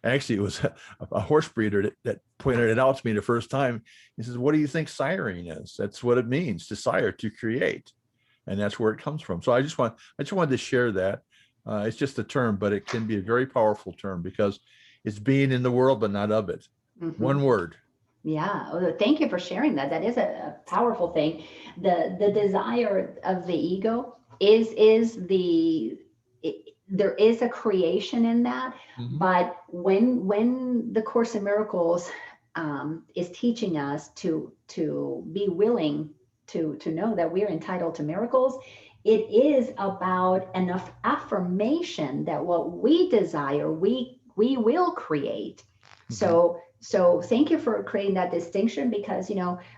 actually it was a horse breeder that pointed it out to me the first time. He says, what do you think siring is? That's what it means, to sire, to create. And that's where it comes from. So I just wanted to share that. It's just a term, but it can be a very powerful term because it's being in the world, but not of it. Mm-hmm. One word. Yeah. Well, thank you for sharing that. That is a powerful thing. The desire of the ego there is a creation in that. Mm-hmm. But when the Course in Miracles is teaching us to be willing to know that we're entitled to miracles, it is about enough affirmation that what we desire, we will create. Mm-hmm. So thank you for creating that distinction, because,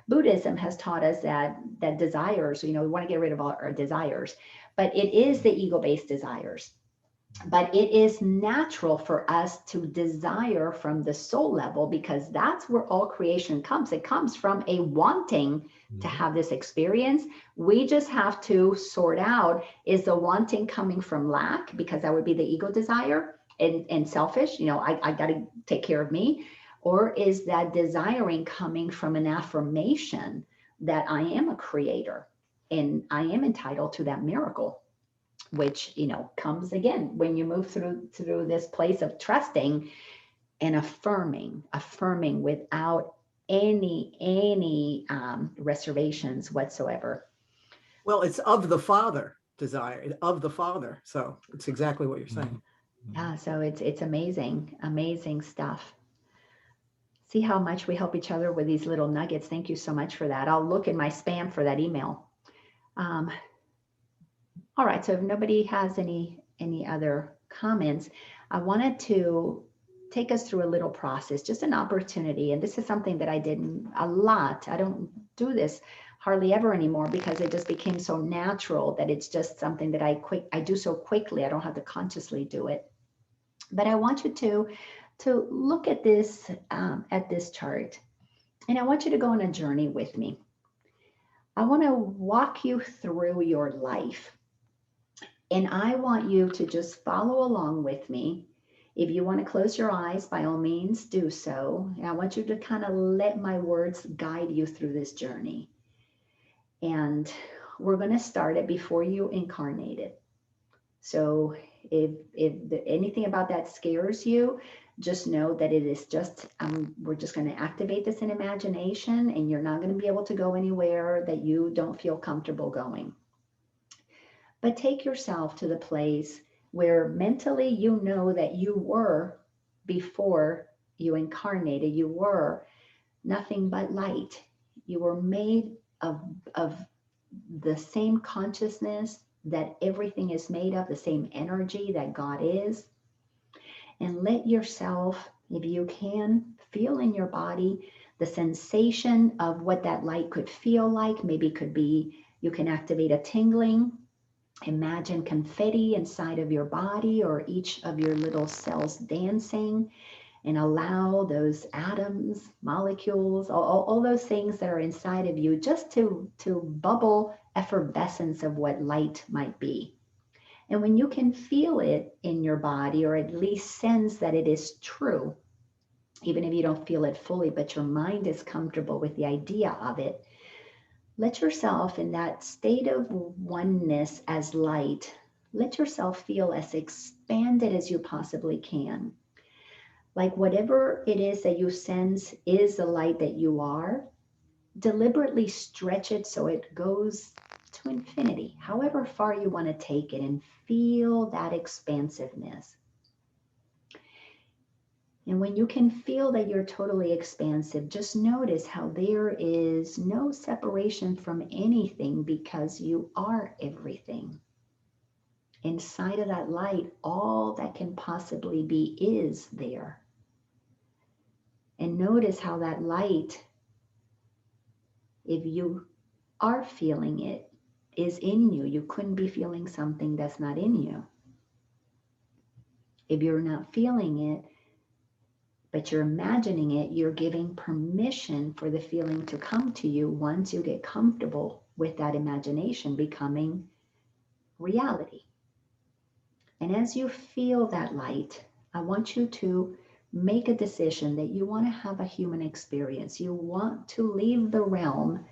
Buddhism has taught us that desires, we want to get rid of all our desires, but it is the ego-based desires. But it is natural for us to desire from the soul level, because that's where all creation comes. It comes from a wanting to have this experience. We just have to sort out, is the wanting coming from lack, because that would be the ego desire and selfish, I got to take care of me, Or is that desiring coming from an affirmation that I am a creator and I am entitled to that miracle, which, you know, comes again when you move through this place of trusting and affirming without any reservations whatsoever. Well, it's of the Father desire, of the Father. So it's exactly what you're saying. Yeah, so it's amazing stuff. See how much we help each other with these little nuggets. Thank you so much for that. I'll look in my spam for that email. All right, so if nobody has any other comments, I wanted to take us through a little process, just an opportunity. And this is something that I did a lot. I don't do this hardly ever anymore because it just became so natural that it's just something that I do so quickly. I don't have to consciously do it. But I want you to look at this chart, and I want you to go on a journey with me. I want to walk you through your life, and I want you to just follow along with me. If you want to close your eyes, by all means, do so. And I want you to kind of let my words guide you through this journey. And we're going to start it before you incarnated. So if anything about that scares you, just know that it is just, we're just going to activate this in imagination, and you're not going to be able to go anywhere that you don't feel comfortable going. But take yourself to the place where mentally you know that you were, before you incarnated, you were nothing but light. You were made of the same consciousness that everything is made of, the same energy that God is. And let yourself, if you can, feel in your body the sensation of what that light could feel like. Maybe it could be, you can activate a tingling. Imagine confetti inside of your body, or each of your little cells dancing, and allow those atoms, molecules, all those things that are inside of you just to bubble effervescence of what light might be. And when you can feel it in your body, or at least sense that it is true, even if you don't feel it fully, but your mind is comfortable with the idea of it, let yourself, in that state of oneness as light, let yourself feel as expanded as you possibly can. Like whatever it is that you sense is the light that you are, deliberately stretch it so it goes to infinity, however far you want to take it, and feel that expansiveness. And when you can feel that you're totally expansive, just notice how there is no separation from anything, because you are everything. Inside of that light, all that can possibly be is there. And notice how that light, if you are feeling it, is in you. You couldn't be feeling something that's not in you. If you're not feeling it, but you're imagining it, you're giving permission for the feeling to come to you once you get comfortable with that imagination becoming reality. And as you feel that light, I want you to make a decision that you want to have a human experience. You want to leave the realm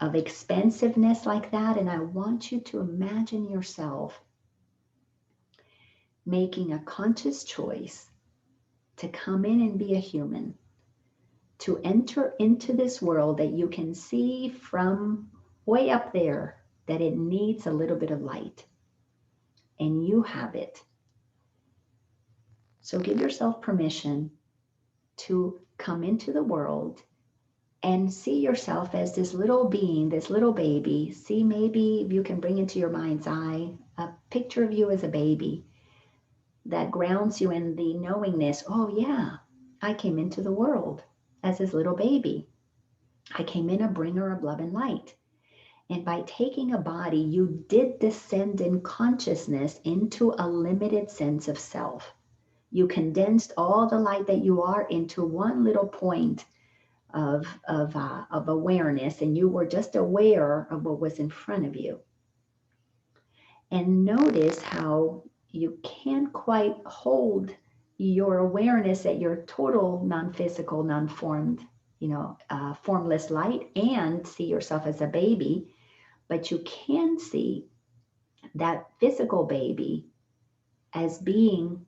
of expansiveness like that, and I want you to imagine yourself making a conscious choice to come in and be a human, to enter into this world that you can see from way up there that it needs a little bit of light, and you have it. So give yourself permission to come into the world and see yourself as this little being, this little baby. See, maybe if you can bring into your mind's eye a picture of you as a baby that grounds you in the knowingness, oh yeah, I came into the world as this little baby. I came in a bringer of love and light. And by taking a body, you did descend in consciousness into a limited sense of self. You condensed all the light that you are into one little point of awareness, and you were just aware of what was in front of you. And notice how you can't quite hold your awareness that you're total non-physical, non-formed, formless light, and see yourself as a baby, but you can see that physical baby as being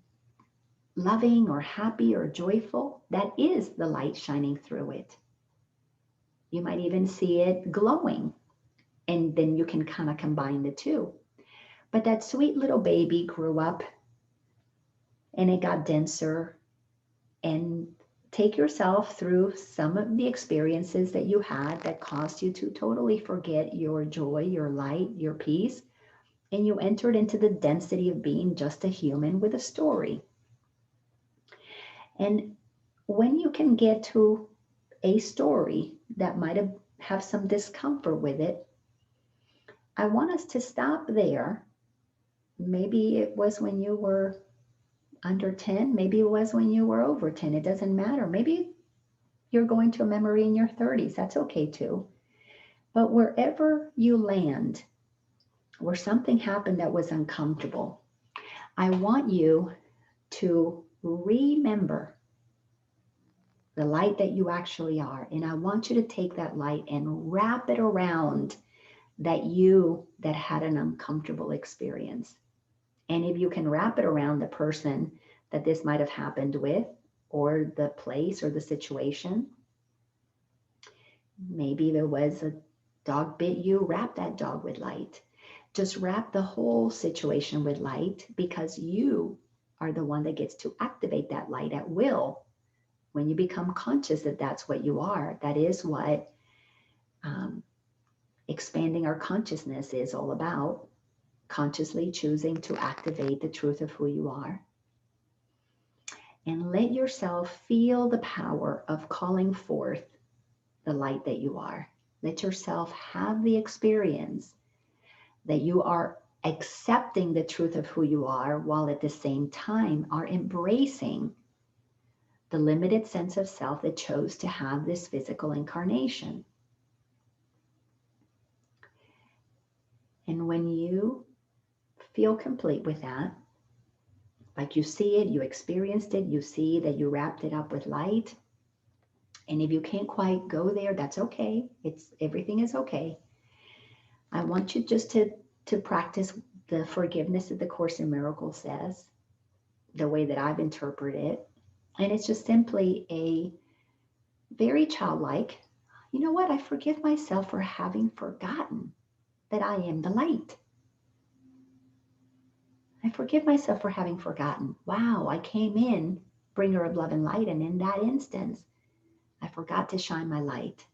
loving or happy or joyful. That is the light shining through it. You might even see it glowing, and then you can kind of combine the two. But that sweet little baby grew up and it got denser. And take yourself through some of the experiences that you had that caused you to totally forget your joy, your light, your peace. And you entered into the density of being just a human with a story. And when you can get to a story that might have some discomfort with it, I want us to stop there. Maybe it was when you were under 10, maybe it was when you were over 10, it doesn't matter. Maybe you're going to a memory in your 30s, that's okay too. But wherever you land, where something happened that was uncomfortable, I want you to remember the light that you actually are. And I want you to take that light and wrap it around that you that had an uncomfortable experience. And if you can wrap it around the person that this might have happened with, or the place or the situation, maybe there was a dog bit you, wrap that dog with light. Just wrap the whole situation with light, because you are the one that gets to activate that light at will. When you become conscious that that's what you are, that is what expanding our consciousness is all about. Consciously choosing to activate the truth of who you are. And let yourself feel the power of calling forth the light that you are. Let yourself have the experience that you are accepting the truth of who you are, while at the same time are embracing the limited sense of self that chose to have this physical incarnation. And when you feel complete with that, like you see it, you experienced it, you see that you wrapped it up with light. And if you can't quite go there, that's okay. Everything is okay. I want you just to practice the forgiveness that the Course in Miracles says, the way that I've interpreted it. And it's just simply a very childlike, you know what? I forgive myself for having forgotten that I am the light. I forgive myself for having forgotten. Wow, I came in, bringer of love and light, and in that instance, I forgot to shine my light.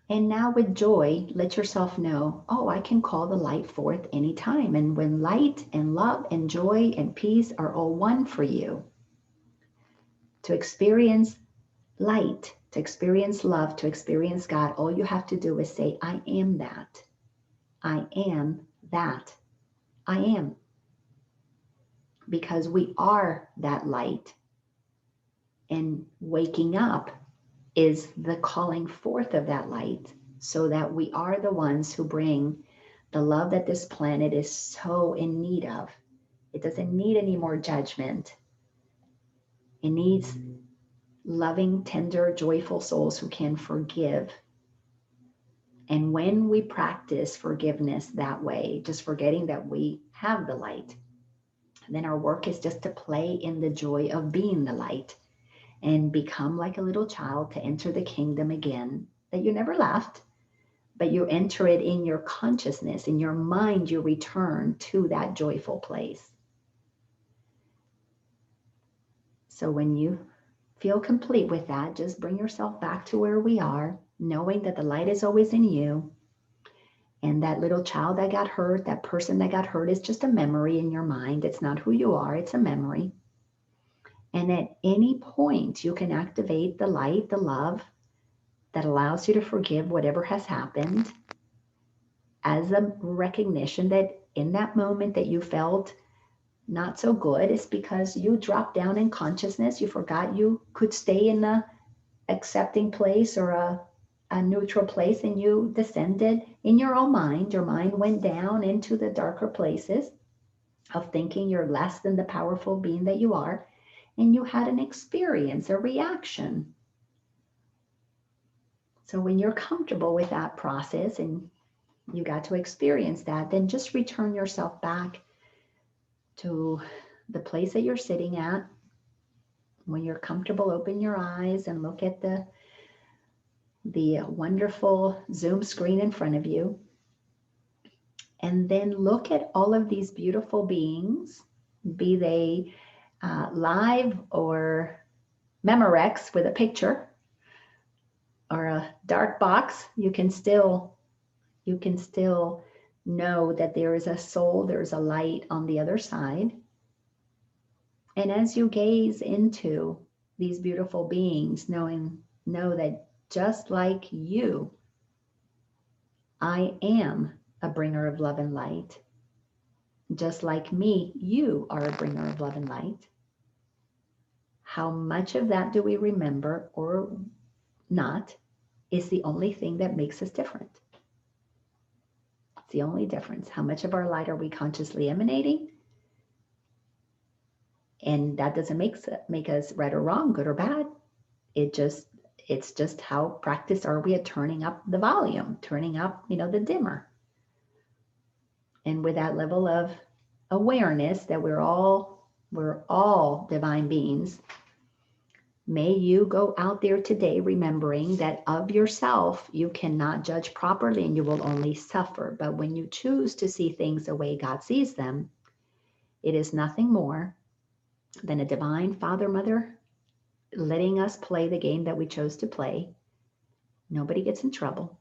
And now with joy, let yourself know, oh, I can call the light forth anytime. And when light and love and joy and peace are all one for you, to experience light, to experience love, to experience God, all you have to do is say, I am that. I am that. I am. Because we are that light. And waking up is the calling forth of that light, so that we are the ones who bring the love that this planet is so in need of. It doesn't need any more judgment. It needs loving, tender, joyful souls who can forgive. And when we practice forgiveness that way, just forgetting that we have the light, then our work is just to play in the joy of being the light and become like a little child to enter the kingdom again that you never left, but you enter it in your consciousness, in your mind, you return to that joyful place. So when you feel complete with that, just bring yourself back to where we are, knowing that the light is always in you. And that little child that got hurt, that person that got hurt, is just a memory in your mind. It's not who you are, it's a memory. And at any point, you can activate the light, the love that allows you to forgive whatever has happened, as a recognition that in that moment that you felt not so good, is because you dropped down in consciousness. You forgot you could stay in the accepting place or a neutral place, and you descended in your own mind. Your mind went down into the darker places. of thinking you're less than the powerful being that you are, and you had an experience, a reaction. So when you're comfortable with that process and you got to experience that, then just return yourself back to the place that you're sitting at. When you're comfortable, open your eyes and look at the wonderful Zoom screen in front of you. And then look at all of these beautiful beings, be they live or Memorex with a picture or a dark box. You can still know that there is a soul, there's a light on the other side. And as you gaze into these beautiful beings, know that just like you, I am a bringer of love and light. Just like me, you are a bringer of love and light. How much of that do we remember or not is the only thing that makes us different. It's the only difference. How much of our light are we consciously emanating? And that doesn't make us right or wrong, good or bad. It's just how practiced are we at turning up the volume, turning up, the dimmer. And with that level of awareness that we're all divine beings, may you go out there today remembering that of yourself, you cannot judge properly and you will only suffer. But when you choose to see things the way God sees them, it is nothing more than a divine Father, Mother letting us play the game that we chose to play. Nobody gets in trouble.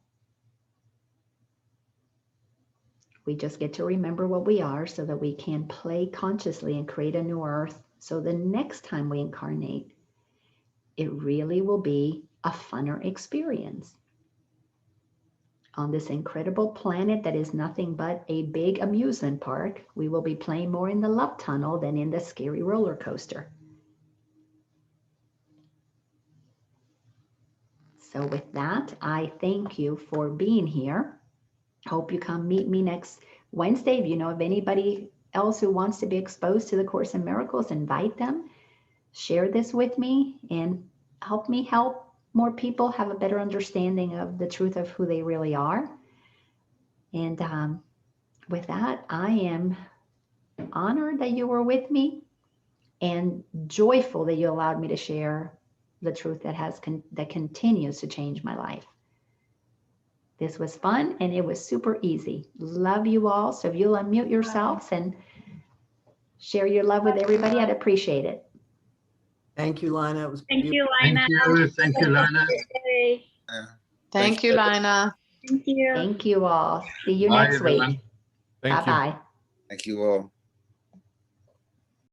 We just get to remember what we are so that we can play consciously and create a new earth. So the next time we incarnate, it really will be a funner experience on this incredible planet that is nothing but a big amusement park. We will be playing more in the love tunnel than in the scary roller coaster. So with that, I thank you for being here. Hope you come meet me next Wednesday. If you know of anybody else who wants to be exposed to the Course in Miracles, invite them. Share this with me and help me help more people have a better understanding of the truth of who they really are. And with that, I am honored that you were with me and joyful that you allowed me to share the truth that continues to change my life. This was fun and it was super easy. Love you all. So if you'll unmute yourselves and share your love with everybody, I'd appreciate it. Thank you, Laina. It was Thank you, Laina. Thank you, Laina. Thank you, Laina. Thank you. Thank you all. See you Bye, next everyone. week. Thank you. Bye-bye. Thank you all.